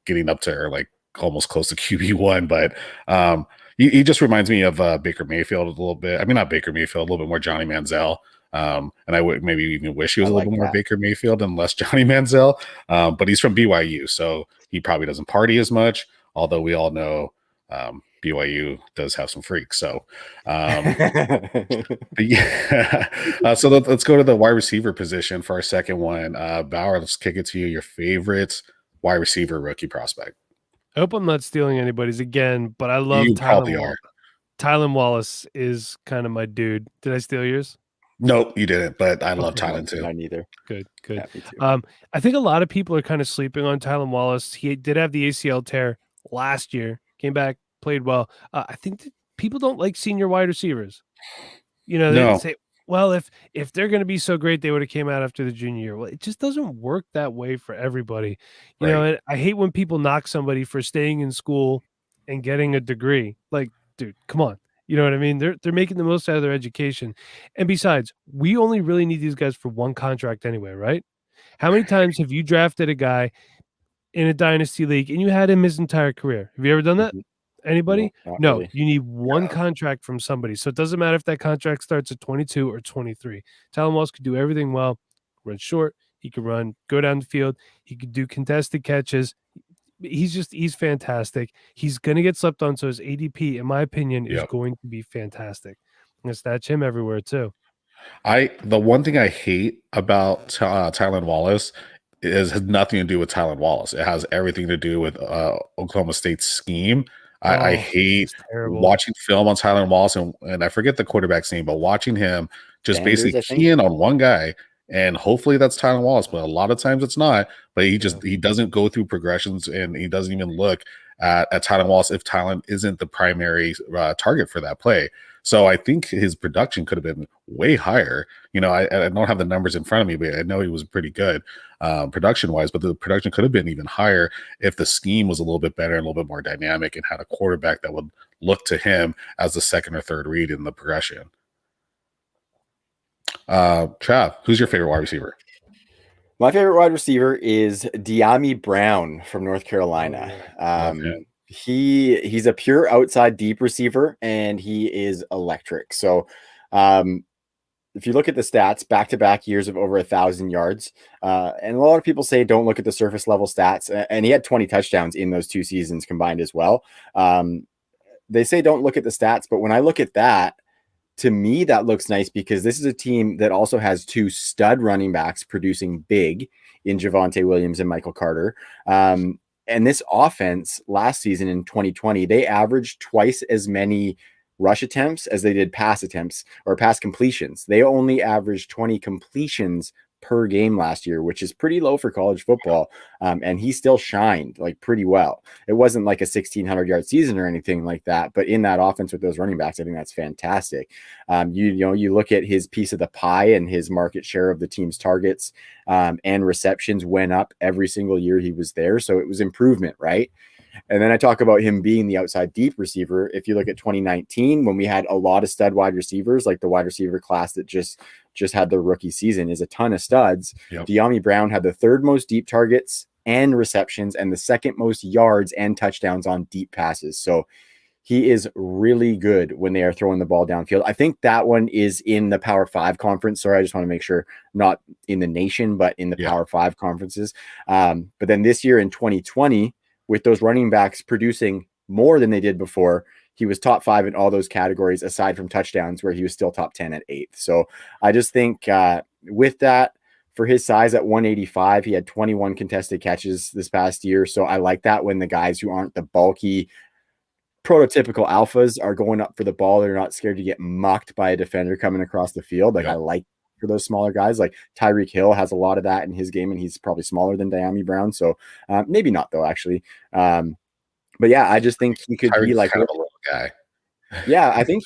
getting up to like almost close to QB1, but he just reminds me of Baker Mayfield a little bit. I mean, not Baker Mayfield, a little bit more Johnny Manziel. And I would maybe even wish he was a little bit more Baker Mayfield and less Johnny Manziel. But he's from BYU, so he probably doesn't party as much, although we all know BYU does have some freaks. So, so let's go to the wide receiver position for our second one. Bauer, let's kick it to you. Your favorite wide receiver rookie prospect. I hope I'm not stealing anybody's again, but I love Tylan Wallace. Tylan Wallace is kind of my dude. Did I steal yours? Nope, you didn't, but I love Tylan too. Not either. Good. Yeah, I think a lot of people are kind of sleeping on Tylan Wallace. He did have the ACL tear last year, came back, played well. I think that people don't like senior wide receivers. They say, well, if they're going to be so great, they would have came out after the junior year. Well, it just doesn't work that way for everybody. You know, and I hate when people knock somebody for staying in school and getting a degree. Like, dude, come on. You know what I mean? They're making the most out of their education. And besides, we only really need these guys for one contract anyway, right? How many times have you drafted a guy in a dynasty league and you had him his entire career? Have you ever done that? Anybody? No, really. You need one contract from somebody. So it doesn't matter if that contract starts at 22 or 23. Tylan Wallace could do everything well, run short. He could go down the field. He could do contested catches. He's fantastic. He's going to get slept on. So his ADP, in my opinion, is going to be fantastic. I'm going to snatch him everywhere too. The one thing I hate about Tylan Wallace has nothing to do with Tylan Wallace. It has everything to do with Oklahoma State's scheme. I hate watching film on Tylan Wallace, and I forget the quarterback's name, but watching him just basically key in on one guy, and hopefully that's Tylan Wallace, but a lot of times it's not. But he doesn't go through progressions, and he doesn't even look at Tylan Wallace if Tylan isn't the primary target for that play. So I think his production could have been way higher. I don't have the numbers in front of me, but I know he was pretty good production-wise, but the production could have been even higher if the scheme was a little bit better and a little bit more dynamic and had a quarterback that would look to him as the second or third read in the progression. Trav, who's your favorite wide receiver? My favorite wide receiver is De'Ami Brown from North Carolina. Love him. He's a pure outside deep receiver, and he is electric. So, if you look at the stats, back-to-back years of over 1,000 yards, and a lot of people say don't look at the surface level stats, and he had 20 touchdowns in those 2 seasons combined as well. They say don't look at the stats, but when I look at that, to me, that looks nice because this is a team that also has 2 stud running backs producing big in Javonte Williams and Michael Carter. And this offense last season in 2020, they averaged twice as many rush attempts as they did pass attempts or pass completions. They only averaged 20 completions per game last year, which is pretty low for college football. And he still shined like pretty well. It wasn't like a 1,600-yard season or anything like that, but in that offense with those running backs, I think that's fantastic. You look at his piece of the pie and his market share of the team's targets and receptions went up every single year he was there. So it was improvement, right? And then I talk about him being the outside deep receiver. If you look at 2019, when we had a lot of stud wide receivers, like the wide receiver class that just had their rookie season is a ton of studs. Yep. De'Ami Brown had the 3rd most deep targets and receptions and the 2nd most yards and touchdowns on deep passes. So he is really good when they are throwing the ball downfield. I think that one is in the Power 5 conference. Sorry, I just want to make sure not in the nation, but in the Power 5 conferences. But then this year in 2020, with those running backs producing more than they did before, he was top 5 in all those categories, aside from touchdowns, where he was still top 10 at 8th. So I just think with that, for his size at 185, he had 21 contested catches this past year. So I like that when the guys who aren't the bulky, prototypical alphas are going up for the ball. They're not scared to get mucked by a defender coming across the field. Like I like for those smaller guys, like Tyreek Hill has a lot of that in his game, and he's probably smaller than De'Ami Brown. So maybe not though, actually. But yeah, I just think he could be like kind of a little guy. Yeah, I think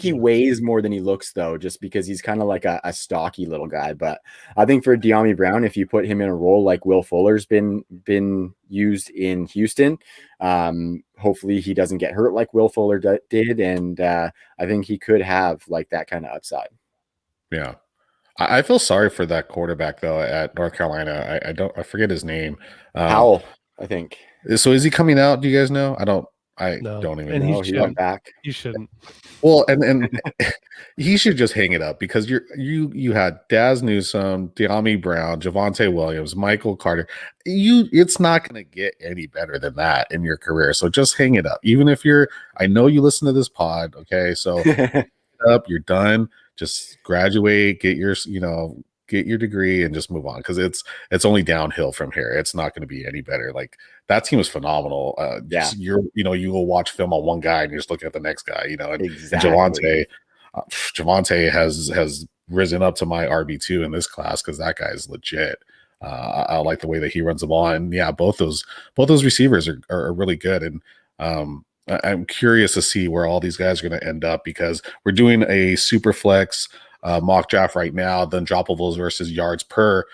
he weighs more than he looks though, just because he's kind of like a stocky little guy. But I think for De'Ami Brown, if you put him in a role like Will Fuller's been used in Houston, hopefully he doesn't get hurt like Will Fuller did, and I think he could have like that kind of upside. Yeah. I feel sorry for that quarterback though at North Carolina. I forget his name. Howell, I think. So is he coming out? Do you guys know? I don't even And know. He went back. You shouldn't. Well, and he should just hang it up because you had Daz Newsome, De'Ami Brown, Javonte Williams, Michael Carter. It's not going to get any better than that in your career. So just hang it up. Even if I know you listen to this pod, okay? So up, you're done. Just graduate, get your degree, and just move on, because it's only downhill from here. It's not going to be any better. Like, that team was phenomenal. You will watch film on one guy and you're just looking at the next guy. And exactly. Javonte has risen up to my RB2 in this class because that guy is legit. I like the way that he runs the ball, and yeah, both those receivers are really good. And I'm curious to see where all these guys are going to end up, because we're doing a super flex mock draft right now, then dropables versus yards per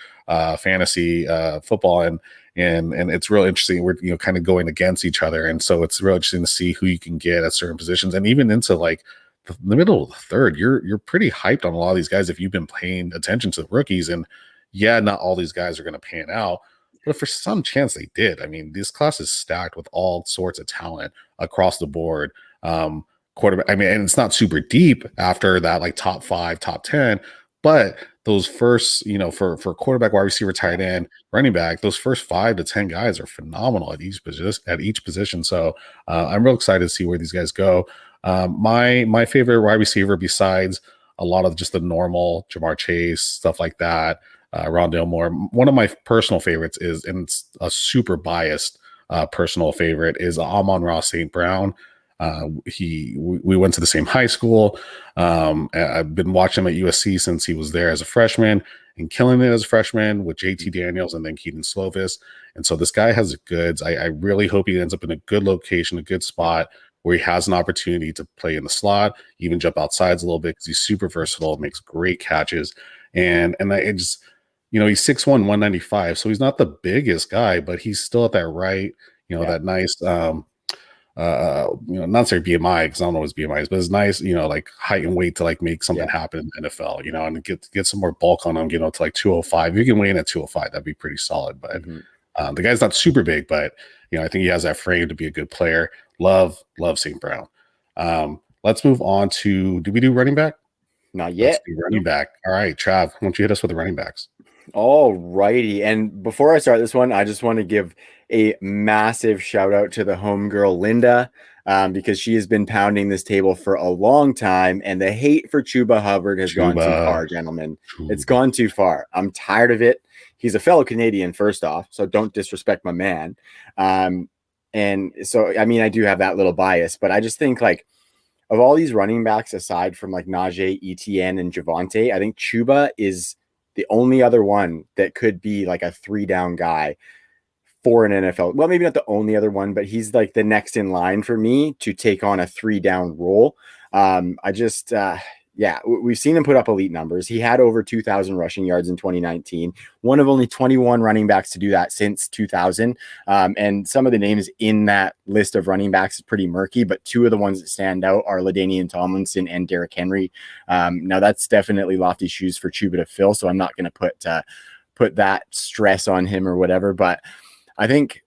fantasy football, and it's real interesting. We're kind of going against each other, and so it's real interesting to see who you can get at certain positions, and even into like the middle of the third. You're pretty hyped on a lot of these guys if you've been paying attention to the rookies, and yeah, not all these guys are going to pan out, but for some chance they did. I mean, this class is stacked with all sorts of talent across the board. Quarterback, I mean, and it's not super deep after that, like top 5, top 10, but those first, for quarterback, wide receiver, tight end, running back, those first 5 to 10 guys are phenomenal at each position. So I'm real excited to see where these guys go. My favorite wide receiver, besides a lot of just the normal Jamar Chase, stuff like that, Rondale Moore, one of my personal favorites is, and it's a super biased personal favorite, is Amon-Ra St. Brown. We went to the same high school. I've been watching him at USC since he was there as a freshman and killing it as a freshman with JT Daniels and then Keaton Slovis. And so this guy has the goods. I really hope he ends up in a good location, a good spot where he has an opportunity to play in the slot, even jump outsides a little bit, because he's super versatile, makes great catches. And it just, he's 6'1", 195. So he's not the biggest guy, but he's still at that right, that nice, not necessarily BMI because I don't know what his BMI is, but it's nice, like height and weight to like make something Yeah. happen in the NFL, and get some more bulk on him, to like 205. If you can weigh in at 205, that'd be pretty solid. But the guy's not super big, but I think he has that frame to be a good player. Love St. Brown. Let's move on to, did we do running back? Not yet. Let's do running back. All right, Trav, why don't you hit us with the running backs? All righty. And before I start this one, I just want to give a massive shout out to the homegirl, Linda, because she has been pounding this table for a long time. And the hate for Chuba Hubbard has gone too far, gentlemen. It's gone too far. I'm tired of it. He's a fellow Canadian, first off, so don't disrespect my man. And so, I mean, I do have that little bias, but I just think like of all these running backs, aside from like Najee, Etienne, and Javonte, I think Chuba is the only other one that could be like a 3-down guy for an NFL. Well, maybe not the only other one, but he's like the next in line for me to take on a 3-down role. We've seen him put up elite numbers. He had over 2,000 rushing yards in 2019, one of only 21 running backs to do that since 2000. And some of the names in that list of running backs is pretty murky, but two of the ones that stand out are LaDainian Tomlinson and Derrick Henry. Now that's definitely lofty shoes for Chuba to fill, so I'm not going to put that stress on him or whatever. But I think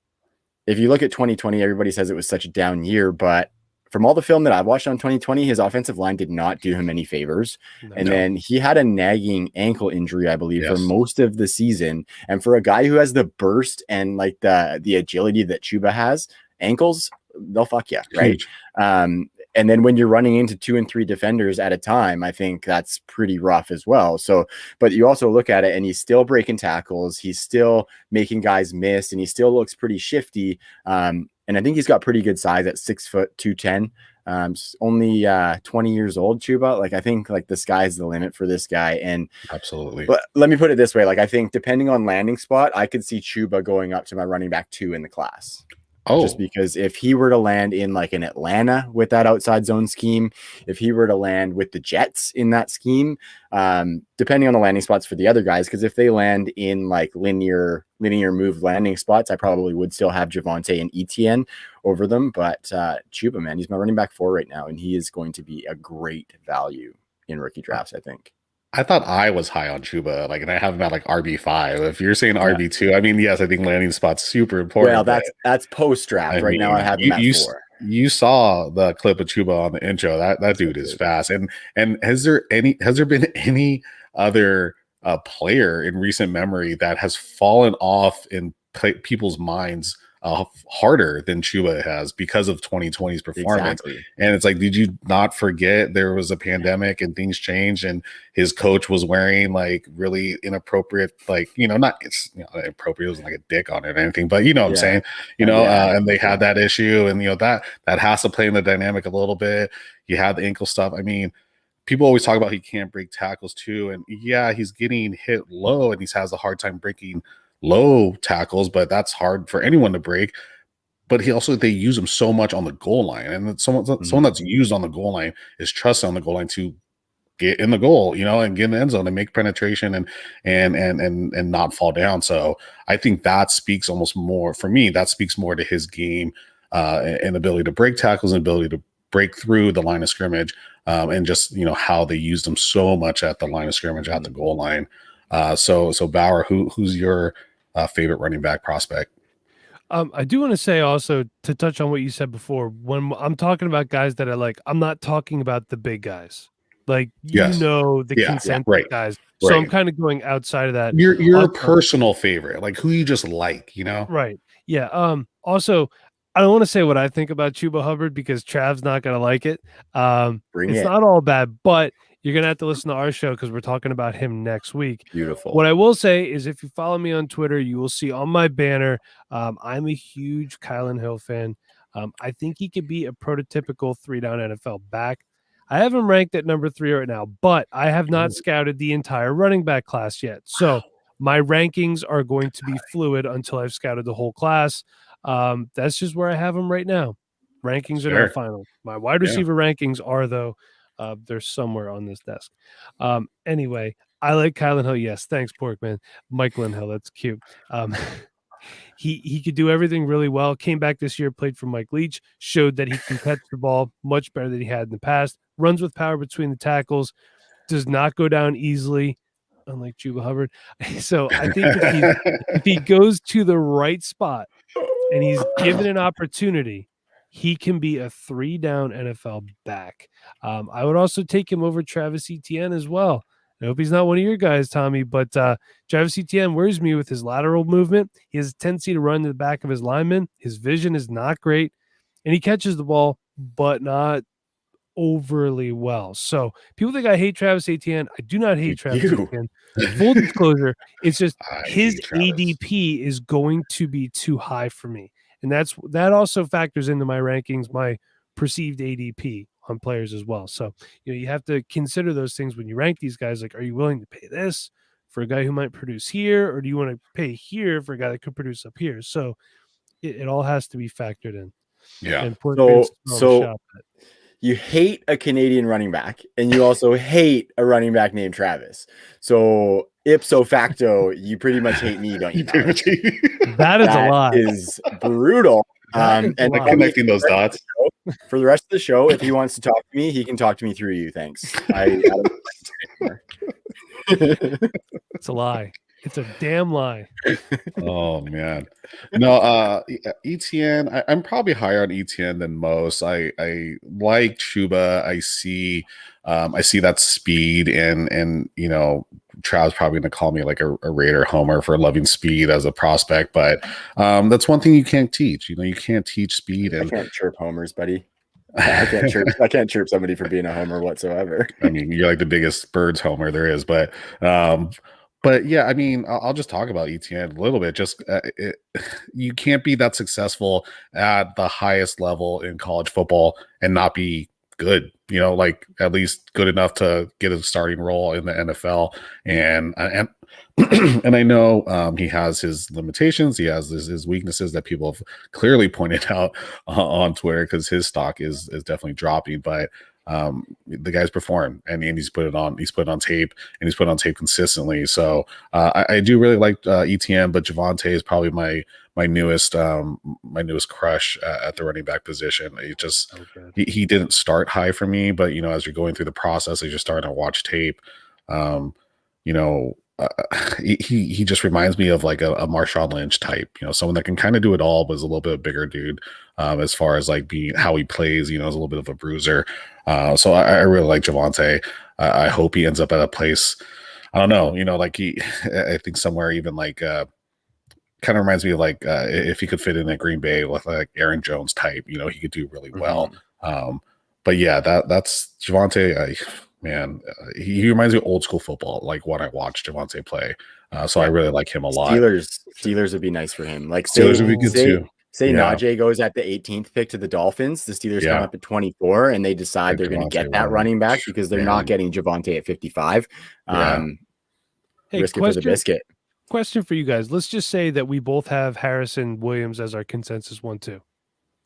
if you look at 2020, everybody says it was such a down year, but from all the film that I've watched on 2020, his offensive line did not do him any favors. Then he had a nagging ankle injury, I believe, for most of the season. And for a guy who has the burst and like the agility that Chuba has, ankles, they'll fuck you, right? And then when you're running into 2 and 3 defenders at a time, I think that's pretty rough as well. So, but you also look at it and he's still breaking tackles. He's still making guys miss and he still looks pretty shifty. And I think he's got pretty good size at 6 foot 210. Only 20 years old, Chuba. Like I think like the sky's the limit for this guy. And absolutely. But let me put it this way: like I think depending on landing spot, I could see Chuba going up to my running back 2 in the class. Just because if he were to land in like an Atlanta with that outside zone scheme, if he were to land with the Jets in that scheme, depending on the landing spots for the other guys, because if they land in like linear move landing spots, I probably would still have Javonte and Etienne over them. But Chuba, man, he's my running back 4 right now, and he is going to be a great value in rookie drafts, I think. I thought I was high on Chuba, and I have him at like RB5. If you're saying RB2, I mean, yes, I think landing spot's super important. Well, that's post draft. Right now, I have him at 4. You saw the clip of Chuba on the intro. That dude is fast. And has there been any other player in recent memory that has fallen off in people's minds harder than Chuba has because of 2020's performance? Exactly. And it's like, did you not forget there was a pandemic and things changed and his coach was wearing like really inappropriate, like, not inappropriate, it wasn't like a dick on it or anything, but what I'm saying, and they had that issue and that has to play in the dynamic a little bit. You have the ankle stuff. I mean, people always talk about he can't break tackles too. And yeah, he's getting hit low and he has a hard time breaking low tackles, but that's hard for anyone to break. But they use him so much on the goal line, and someone that's used on the goal line is trusted on the goal line to get in the goal, and get in the end zone and make penetration and not fall down. So I think that speaks almost more for me. That speaks more to his game and ability to break tackles and ability to break through the line of scrimmage, and just how they used him so much at the line of scrimmage at the goal line. So Bauer, who's your favorite running back prospect? I do want to say also to touch on what you said before, when I'm talking about guys that I like, I'm not talking about the big guys, like, the consensus guys. So I'm kind of going outside of that. Your personal favorite, like who you just like, Right. Yeah. Also, I don't want to say what I think about Chuba Hubbard because Trav's not going to like it. It's not all bad, but you're going to have to listen to our show because we're talking about him next week. Beautiful. What I will say is if you follow me on Twitter, you will see on my banner, I'm a huge Kylan Hill fan. I think he could be a prototypical 3-down NFL back. I have him ranked at number 3 right now, but I have not scouted the entire running back class yet. So my rankings are going to be fluid until I've scouted the whole class. That's just where I have him right now. Rankings are not final. My wide receiver rankings are, though. They're somewhere on this desk. Anyway, I like Kylan Hill. Yes, thanks, Porkman. Mike Lindhill, that's cute. He could do everything really well. Came back this year, played for Mike Leach, showed that he can catch the ball much better than he had in the past. Runs with power between the tackles, does not go down easily, unlike Juba Hubbard. So I think if he goes to the right spot and he's given an opportunity, he can be a 3-down NFL back. I would also take him over Travis Etienne as well. I hope he's not one of your guys, Tommy, but Travis Etienne worries me with his lateral movement. He has a tendency to run to the back of his lineman. His vision is not great, and he catches the ball, but not overly well. So people think I hate Travis Etienne. I do not hate Travis Etienne. Full disclosure, it's just his ADP is going to be too high for me. And that also factors into my rankings, my perceived ADP on players as well. So, you have to consider those things when you rank these guys. Like, are you willing to pay this for a guy who might produce here, or do you want to pay here for a guy that could produce up here? So it all has to be factored in. Yeah. And so you hate a Canadian running back, and you also hate a running back named Travis. So ipso facto, you pretty much hate me, don't you? That is a lie. Is brutal. And connecting those dots for the rest of the show, if he wants to talk to me, he can talk to me through you. Thanks. It's a lie. It's a damn lie. Oh man. No, Etienne, I'm probably higher on Etienne than most. I like Chuba. I see that speed, and Trav's probably going to call me like a Raider homer for loving speed as a prospect, but that's one thing you can't teach. You can't teach speed. And I can't chirp homers, buddy. I can't chirp somebody for being a homer whatsoever. I mean, you're like the biggest Birds homer there is, but yeah, I mean, I'll just talk about Etienne a little bit. Just you can't be that successful at the highest level in college football and not be good, like at least good enough to get a starting role in the NFL. And I know he has his limitations. He has his weaknesses that people have clearly pointed out on Twitter, because his stock is definitely dropping. But the guy's performed, and he's put it on tape, and he's put it on tape consistently. So I do really like Etienne, but Javonte is probably my newest crush at the running back position. He didn't start high for me, but as you're going through the process, as you're starting to watch tape, he just reminds me of like a Marshawn Lynch type, someone that can kind of do it all, but is a little bit bigger dude, as far as like being how he plays, is a little bit of a bruiser. So I really like Javonte. I hope he ends up at a place, I don't know, like I think somewhere even like, kind of reminds me of like, if he could fit in at Green Bay with like Aaron Jones type, he could do really well. But yeah, that's Javonte. Man, he reminds me of old school football, like when I watched Javonte play. So I really like him a lot. Steelers would be nice for him. Like Steelers would be good too. Say Najee goes at the 18th pick to the Dolphins. The Steelers come up at 24, and they decide they're going to get that running back because they're not getting Javonte at 55. Risk it for the biscuit. Question for you guys. Let's just say that we both have Harrison Williams as our consensus 1-2.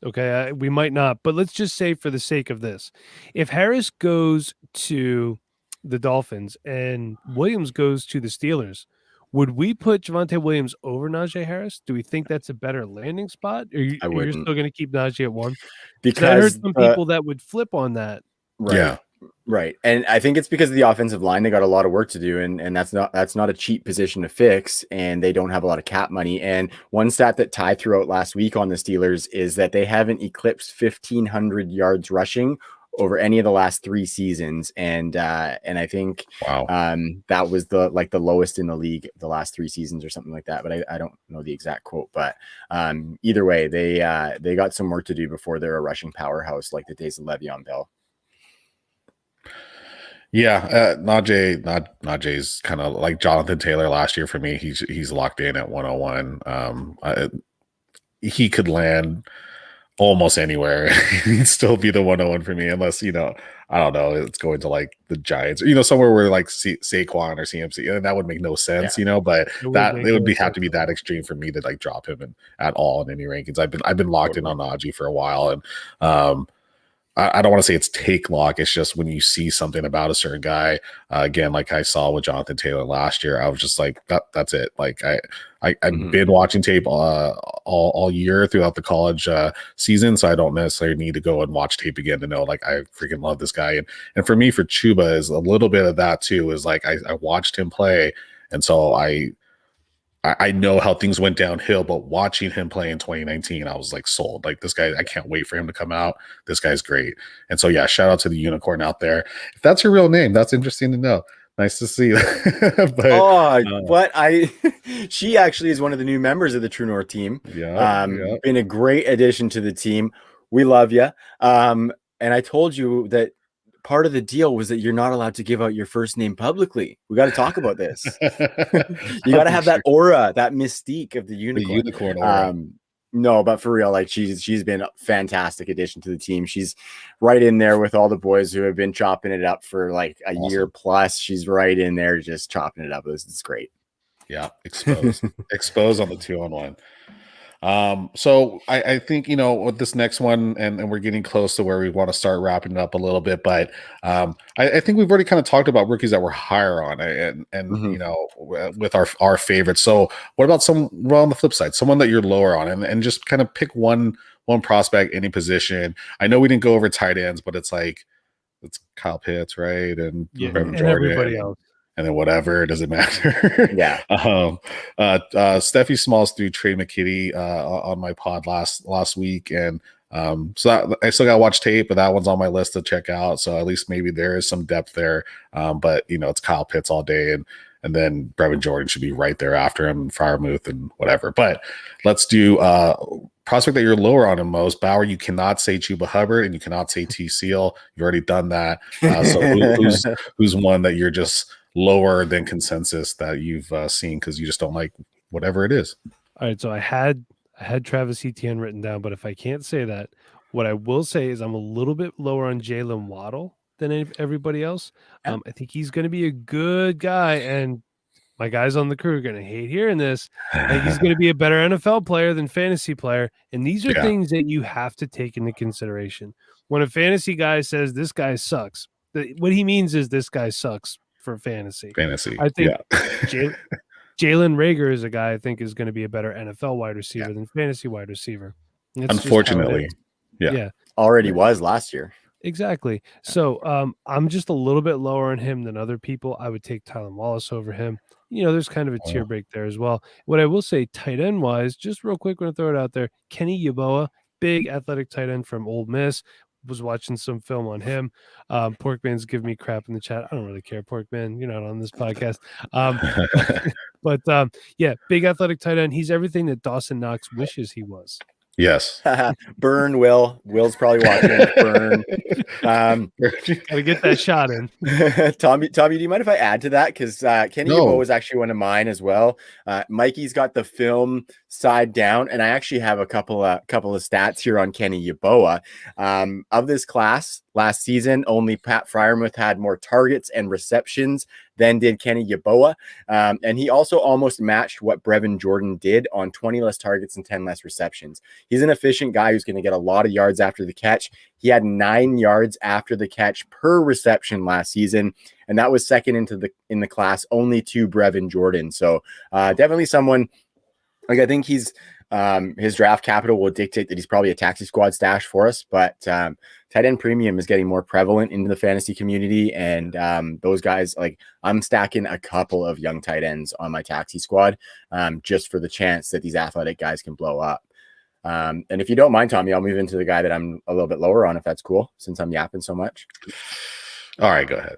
Okay, we might not, but let's just say for the sake of this, if Harris goes to the Dolphins and Williams goes to the Steelers, would we put Javonte Williams over Najee Harris? Do we think that's a better landing spot? Or you're still going to keep Najee at 1? Because I heard some people that would flip on that. Right. Yeah. Right. And I think it's because of the offensive line. They got a lot of work to do, and that's not a cheap position to fix, and they don't have a lot of cap money. And one stat that Ty threw out last week on the Steelers is that they haven't eclipsed 1,500 yards rushing over any of the last 3 seasons. And I think that was the lowest in the league the last 3 seasons or something like that. But I don't know the exact quote, but either way, they got some work to do before they're a rushing powerhouse like the days of Le'Veon Bell. Yeah, Najee's kind of like Jonathan Taylor last year for me. He's locked in at 101. He could land almost anywhere. He'd still be the 101 for me, unless I don't know, it's going to like the Giants, somewhere where like Saquon or CMC, and that would make no sense, but it would have to be that extreme for me to like drop him at all in any rankings. I've been locked in on Najee for a while, and I don't want to say it's take lock. It's just when you see something about a certain guy, again, like I saw with Jonathan Taylor last year, I was just like, that's it. Like I've been watching tape all year throughout the college season, so I don't necessarily need to go and watch tape again to know like I freaking love this guy. And for me, for Chuba, is a little bit of that too. Is like I watched him play, and so I know how things went downhill, but watching him play in 2019, I was like sold. Like this guy, I can't wait for him to come out. This guy's great. And so yeah, shout out to the unicorn out there. If that's your real name, that's interesting to know. Nice to see you. But she actually is one of the new members of the True North team. Yeah, been a great addition to the team. We love you. And I told you that part of the deal was that you're not allowed to give out your first name publicly. We got to talk about this. You got to have that aura, that mystique of the unicorn. The unicorn aura. No, but for real, like she's been a fantastic addition to the team. She's right in there with all the boys who have been chopping it up for like a year plus. She's right in there just chopping it up. It's great. Yeah, expose on the 2-on-1. So I think, with this next one, and we're getting close to where we want to start wrapping it up a little bit, but I think we've already kind of talked about rookies that we're higher on and with our favorites. So what about on the flip side, someone that you're lower on, and just kind of pick one prospect, any position. I know we didn't go over tight ends, but it's Kyle Pitts, right? And and everybody else. And then whatever, it doesn't matter. Yeah. Steffi Smalls threw Trey McKitty on my pod last week, and so I still got to watch tape, but that one's on my list to check out. So at least maybe there is some depth there. But it's Kyle Pitts all day, and then Brevin Jordan should be right there after him, Freiermuth and whatever. But let's do prospect that you're lower on him most. Bauer, you cannot say Chuba Hubbard, and you cannot say T. Seal. You've already done that. So who's one that you're just lower than consensus that you've seen because you just don't like whatever it is? All right, so I had Travis Etienne written down, but if I can't say that, what I will say is I'm a little bit lower on Jalen Waddle than everybody else. I think he's going to be a good guy, and my guys on the crew are going to hate hearing this. I think he's going to be a better NFL player than fantasy player, and these are things that you have to take into consideration. When a fantasy guy says this guy sucks, what he means is this guy sucks for fantasy. I think Jalen Reagor is a guy I think is going to be a better NFL wide receiver than fantasy wide receiver. Unfortunately. Already was last year. Exactly. So I'm just a little bit lower on him than other people. I would take Tylan Wallace over him. There's kind of a tier break there as well. What I will say, tight end wise, just real quick, we're going to throw it out there. Kenny Yeboah, big athletic tight end from Ole Miss. Was watching some film on him. Porkman's giving me crap in the chat. I don't really care, Porkman. You're not on this podcast. But big athletic tight end. He's everything that Dawson Knox wishes he was. Yes. Burn Will's probably watching. Burn. Gotta get that shot in. Tommy, do you mind if I add to that? Because Kenny Yeboah was actually one of mine as well. Mikey's got the film side down, and I actually have a couple of stats here on Kenny Yeboah. Of this class last season, only Pat Freiermuth had more targets and receptions than did Kenny Yeboah. And he also almost matched what Brevin Jordan did on 20 less targets and 10 less receptions. He's an efficient guy who's going to get a lot of yards after the catch. He had 9 yards after the catch per reception last season, and that was second in the class, only to Brevin Jordan. So definitely someone, like, I think he's his draft capital will dictate that he's probably a taxi squad stash for us, but tight end premium is getting more prevalent in the fantasy community, and those guys, like, I'm stacking a couple of young tight ends on my taxi squad just for the chance that these athletic guys can blow up. And if you don't mind, Tommy, I'll move into the guy that I'm a little bit lower on, if that's cool, since I'm yapping so much. All right, go ahead.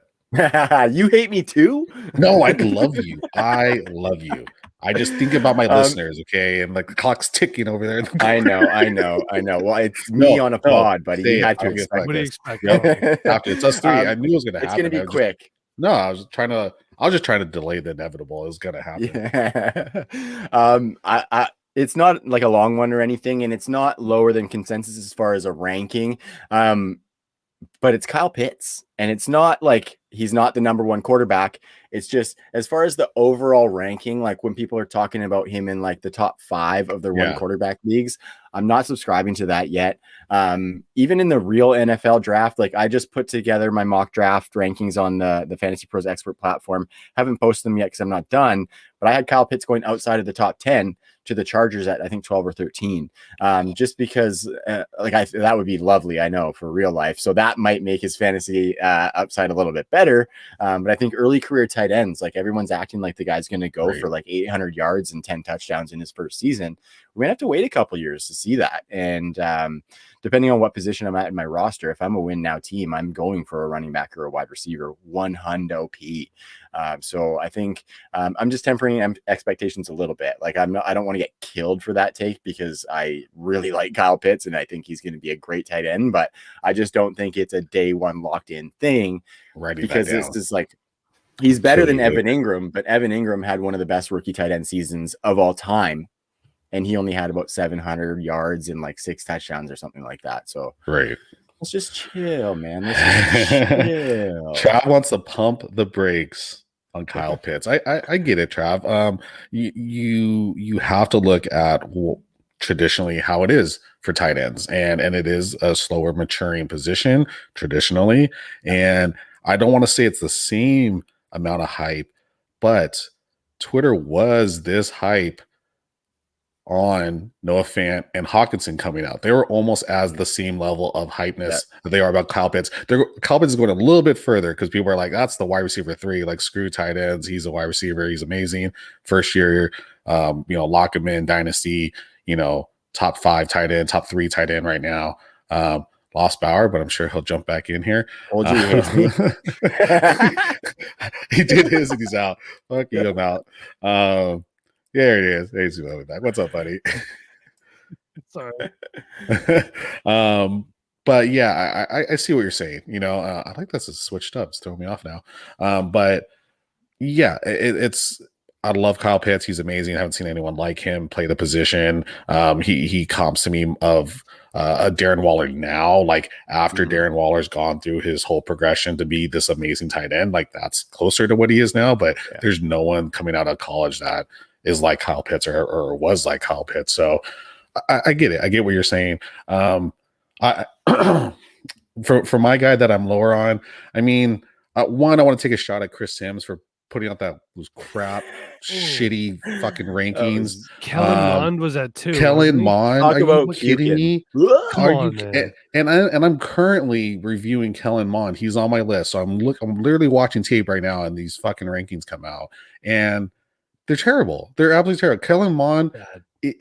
You hate me too? No, I love you. I love you. I just think about my listeners, okay? And like the clock's ticking over there. I know. Well, it's me on a pod, buddy. You had to expect. What do you expect? It's us three. I knew it was going to happen. It's going to be quick. I was just trying to delay the inevitable. It was going to happen. Yeah. It's not like a long one or anything, and it's not lower than consensus as far as a ranking. but it's Kyle Pitts, and it's not like he's not the number one quarterback. It's just as far as the overall ranking, like when people are talking about him in like the top 5 of their one quarterback leagues, I'm not subscribing to that yet. Even in the real NFL draft, like I just put together my mock draft rankings on the Fantasy Pros Expert platform. Haven't posted them yet because I'm not done, but I had Kyle Pitts going outside of the top 10 to the Chargers at I think 12 or 13, just because that would be lovely, I know, for real life. So that might make his fantasy upside a little bit better. But I think early career tight ends, like everyone's acting like the guy's going to go for like 800 yards and 10 touchdowns in his first season. We're gonna have to wait a couple years to see that. And depending on what position I'm at in my roster, if I'm a win now team, I'm going for a running back or a wide receiver 100p. So I think I'm just tempering expectations a little bit. Like I don't want to get killed for that take because I really like Kyle Pitts and I think he's going to be a great tight end, but I just don't think it's a day one locked in thing. Right. Because this is like, he's better than Evan Ingram, but Evan Ingram had one of the best rookie tight end seasons of all time. And he only had about 700 yards and like 6 touchdowns or something like that. So right. Let's just chill, man. Let's just chill. Trav wants to pump the brakes on Kyle Pitts. I get it, Trav. You have to look at traditionally how it is for tight ends, and it is a slower maturing position traditionally. And I don't want to say it's the same amount of hype, but Twitter was this hype on Noah Fant and Hawkinson coming out. They were almost as the same level of hypeness that they are about Kyle Pitts. Kyle Pitts is going a little bit further because people are like, that's the wide receiver 3, like screw tight ends. He's a wide receiver. He's amazing. First year, lock him in dynasty, top 5 tight end, top 3 tight end right now. Lost Bauer, but I'm sure he'll jump back in here. Old G hates me. He did his and he's out. Fuck you, I'm out. There it is. There's you back. What's up, buddy? Sorry. But yeah, I see what you're saying. I like this is switched up. It's throwing me off now. But yeah, it's. I love Kyle Pitts. He's amazing. I haven't seen anyone like him play the position. He comps to me of a Darren Waller now. Like after Darren Waller's gone through his whole progression to be this amazing tight end, like that's closer to what he is now. But there's no one coming out of college that is like Kyle Pitts or was like Kyle Pitts. So I get it. I get what you're saying. For my guy that I'm lower on, I mean, one, I want to take a shot at Chris Sims for putting out those crap, shitty fucking rankings. Kellen Mond was at 2. Kellen Mond, are you kidding me? And I'm currently reviewing Kellen Mond. He's on my list, so I'm literally watching tape right now, and these fucking rankings come out, and they're terrible. They're absolutely terrible. Kellen Mond,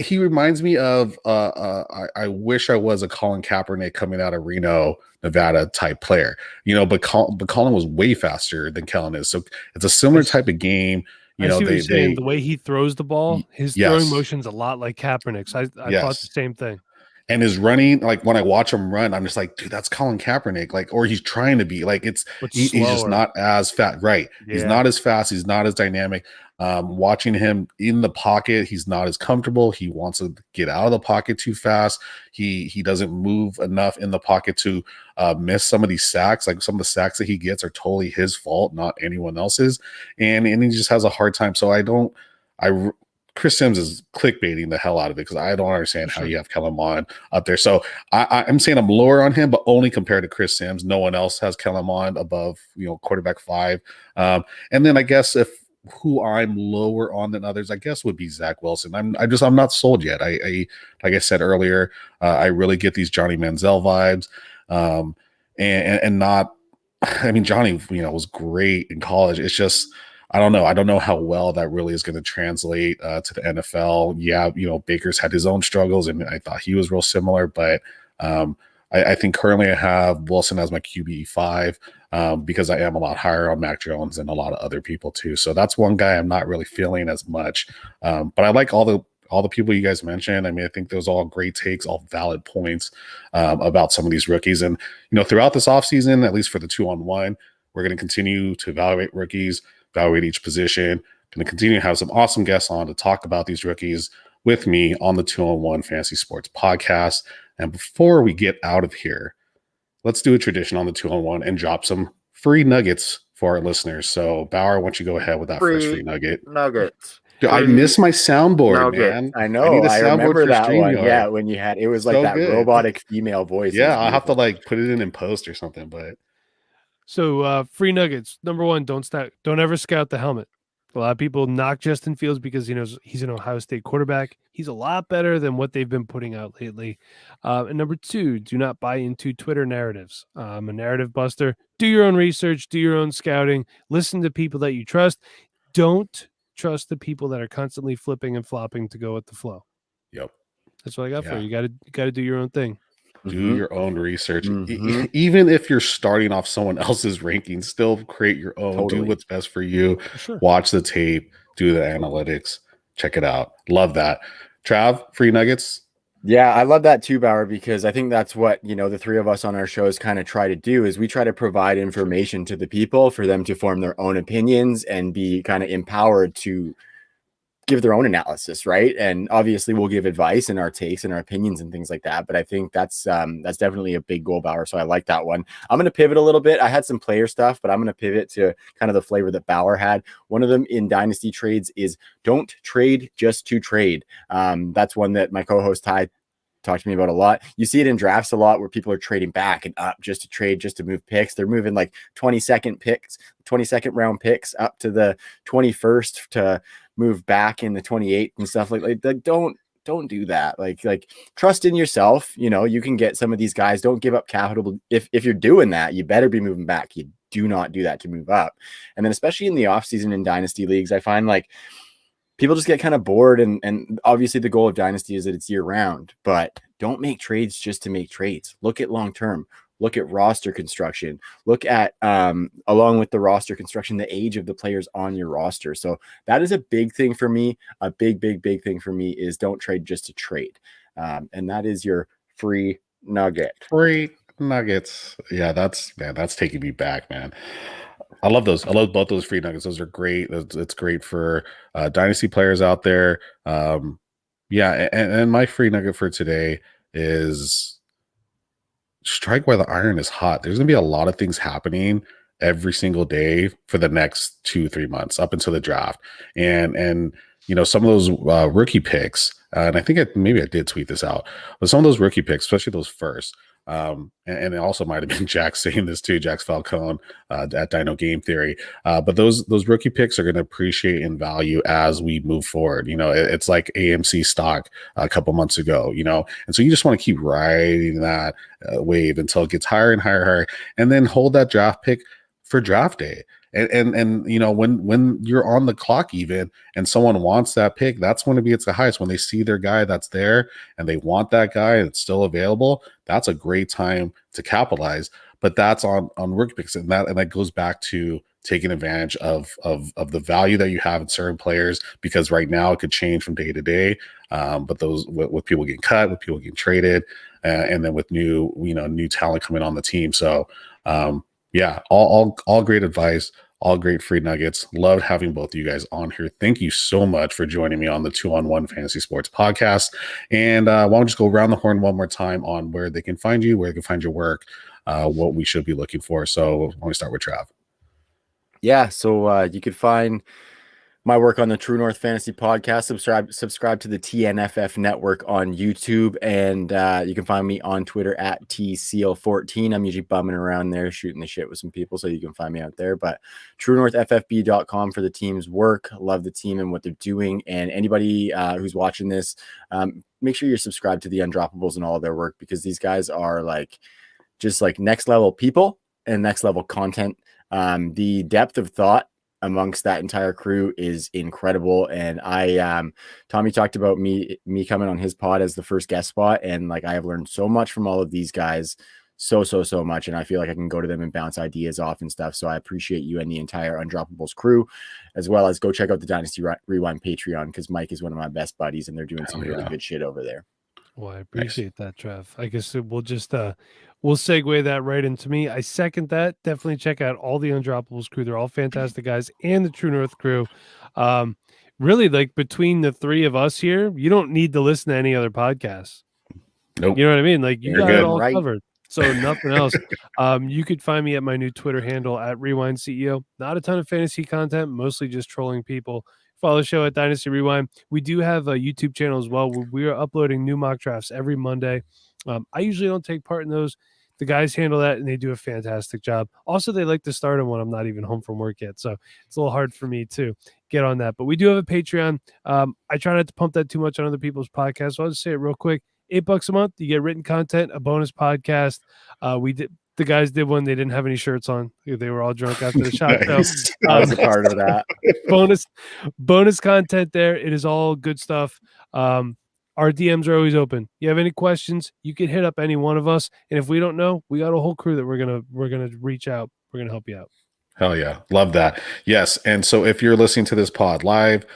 he reminds me of I wish I was a Colin Kaepernick coming out of Reno, Nevada type player, but Colin was way faster than Kellen is. So it's a similar type of game. The way he throws the ball, his throwing motion's a lot like Kaepernick's. I thought the same thing. And his running, like when I watch him run, I'm just like, dude, that's Colin Kaepernick. Like, or he's trying to be like, he's just not as fast. Right. Yeah. He's not as fast. He's not as dynamic. Watching him in the pocket, he's not as comfortable. He wants to get out of the pocket too fast. He doesn't move enough in the pocket to miss some of these sacks. Like some of the sacks that he gets are totally his fault, not anyone else's. And he just has a hard time. So Chris Sims is clickbaiting the hell out of it because I don't understand how you have Kellen Mond up there. So I'm saying I'm lower on him, but only compared to Chris Sims. No one else has Kellen Mond above, quarterback 5. And then I guess who I'm lower on than others, I guess would be Zach Wilson. I'm not sold yet. I like I said earlier, I really get these Johnny Manziel vibes, and not. I mean, Johnny, was great in college. It's just. I don't know. I don't know how well that really is going to translate to the NFL. Yeah, Baker's had his own struggles, and I thought he was real similar. But I think currently I have Wilson as my QB 5 because I am a lot higher on Mac Jones and a lot of other people too. So that's one guy I'm not really feeling as much. But I like all the people you guys mentioned. I mean, I think those are all great takes, all valid points about some of these rookies. And throughout this offseason, at least for the 2-on-1, we're going to continue to evaluate rookies. Evaluate each position. Going to continue to have some awesome guests on to talk about these rookies with me on the 2-on-1 Fantasy Sports Podcast. And before we get out of here, let's do a tradition on the 2-on-1 and drop some free nuggets for our listeners. So Bauer, why don't you go ahead with that first free nugget? Nuggets. Dude, I miss my soundboard, man. I I know. need a I soundboard remember for that one. StreamYard. Yeah, when you had it was like So that good. robotic female voice. It Yeah, was I'll have to beautiful. like put it in post or something, but So free nuggets. Number one, don't ever scout the helmet. A lot of people knock Justin Fields because he's an Ohio State quarterback. He's a lot better than what they've been putting out lately. And number two, do not buy into Twitter narratives. I'm a narrative buster. Do your own research, do your own scouting, listen to people that you trust. Don't trust the people that are constantly flipping and flopping to go with the flow. yep. That's what I got for Yeah. you. You gotta do your own thing. Do your own research. Mhm. Even if you're starting off someone else's rankings, still create your own. Totally. Do what's best for you. For sure. Watch the tape, do the analytics, check it out. Love that. Trav, free nuggets. Yeah, I love that too, Bauer, because I think that's what, the three of us on our shows kind of try to do is we try to provide information to the people for them to form their own opinions and be kind of empowered to give their own analysis, right? And obviously we'll give advice and our takes and our opinions and things like that. But I think that's definitely a big goal, Bauer. So I like that one. I'm going to pivot a little bit. I had some player stuff, but I'm going to pivot to kind of the flavor that Bauer had. One of them in dynasty trades is don't trade just to trade. That's one that my co-host Ty talked to me about a lot. You see it in drafts a lot where people are trading back and up just to trade, just to move picks. They're moving like 22nd round picks up to the 21st to move back in the 28th and stuff like don't do that. Like trust in yourself. You can get some of these guys. Don't give up capital. If you're doing that, you better be moving back. You do not do that to move up. And then especially in the offseason in dynasty leagues, I find like people just get kind of bored, and obviously the goal of dynasty is that it's year round, but don't make trades just to make trades. Look at long term. Look at roster construction. Look at along with the roster construction, the age of the players on your roster. So that is a big thing for me. A big thing for me is don't trade just to trade. And that is your free nugget. Free nuggets. Yeah, that's taking me back, man. I love those. I love both those free nuggets. Those are great. It's great for dynasty players out there. Yeah, and my free nugget for today is strike while the iron is hot. There's gonna be a lot of things happening every single day for the next 2-3 months up until the draft, and some of those rookie picks. And I think maybe I did tweet this out, but some of those rookie picks, especially those first. And it also might have been Jack saying this too, Jax Falcone at Dino Game Theory. But those rookie picks are going to appreciate in value as we move forward. It's like AMC stock a couple months ago, and so you just want to keep riding that wave until it gets higher and higher, and then hold that draft pick for draft day. And when you're on the clock even and someone wants that pick, that's when it gets the highest. When they see their guy that's there and they want that guy and it's still available, that's a great time to capitalize. But that's on rookie picks, and that goes back to taking advantage of the value that you have in certain players, because right now it could change from day to day. But those with people getting cut, with people getting traded, and then with new talent coming on the team. So yeah, all great advice, all great free nuggets. Loved having both of you guys on here. Thank you so much for joining me on the 2-on-1 Fantasy Sports Podcast. And why don't we just go around the horn one more time on where they can find you, where they can find your work, what we should be looking for. So why don't we start with Trav? Yeah, so you could find my work on the True North Fantasy Podcast. Subscribe to the TNFF Network on YouTube, and you can find me on Twitter at TSEAL14. I'm usually bumming around there, shooting the shit with some people, so you can find me out there. But TrueNorthFFB.com for the team's work. Love the team and what they're doing. And anybody who's watching this, make sure you're subscribed to the Undroppables and all of their work, because these guys are just next level people and next level content. The depth of thought amongst that entire crew is incredible. And Tommy talked about me coming on his pod as the first guest spot, and I have learned so much from all of these guys, so much, and I feel like I can go to them and bounce ideas off and stuff. So I appreciate you and the entire Undroppables crew, as well as go check out the Dynasty Rewind Patreon, because Mike is one of my best buddies and they're doing some really good shit over there. Well, I appreciate that, Trev. I guess we'll just we'll segue that right into me. I second that. Definitely check out all the Undroppables crew. They're all fantastic guys, and the True North crew. Really, between the three of us here, you don't need to listen to any other podcasts. Nope. You know what I mean? You You're got good. it all Right. covered. So nothing else. You could find me at my new Twitter handle at Rewind CEO. Not a ton of fantasy content, mostly just trolling people. Follow the show at Dynasty Rewind. We do have a YouTube channel as well where we are uploading new mock drafts every Monday. I usually don't take part in those. The guys handle that and they do a fantastic job. Also, they like to start them when I'm not even home from work yet. So it's a little hard for me to get on that. But we do have a Patreon. I try not to pump that too much on other people's podcasts. So I'll just say it real quick. $8 a month, you get written content, a bonus podcast. The guys did one, they didn't have any shirts on. They were all drunk after the shot. Nice. So I was a part of that. bonus content there. It is all good stuff. Our DMs are always open. You have any questions, you can hit up any one of us. And if we don't know, we got a whole crew that we're gonna reach out. We're gonna help you out. Hell yeah. Love that. Yes. And so if you're listening to this pod live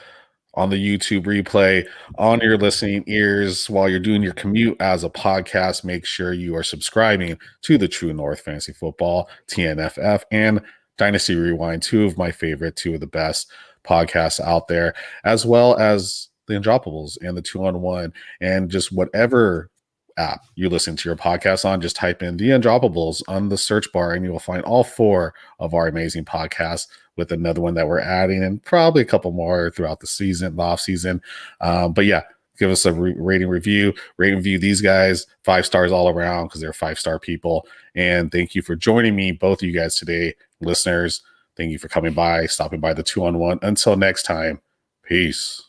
on the YouTube replay, on your listening ears while you're doing your commute as a podcast, make sure you are subscribing to the True North Fantasy Football, TNFF, and Dynasty Rewind, two of the best podcasts out there, as well as the Undroppables and the 2-on-1, and just whatever app you listen to your podcast on, just type in the Undroppables on the search bar and you will find all 4 of our amazing podcasts, with another one that we're adding and probably a couple more throughout the off season. But yeah, give us a rating review these guys 5 stars all around, because they're 5-star people. And thank you for joining me, both of you guys today, listeners. Thank you for stopping by the 2-on-1. Until next time, peace.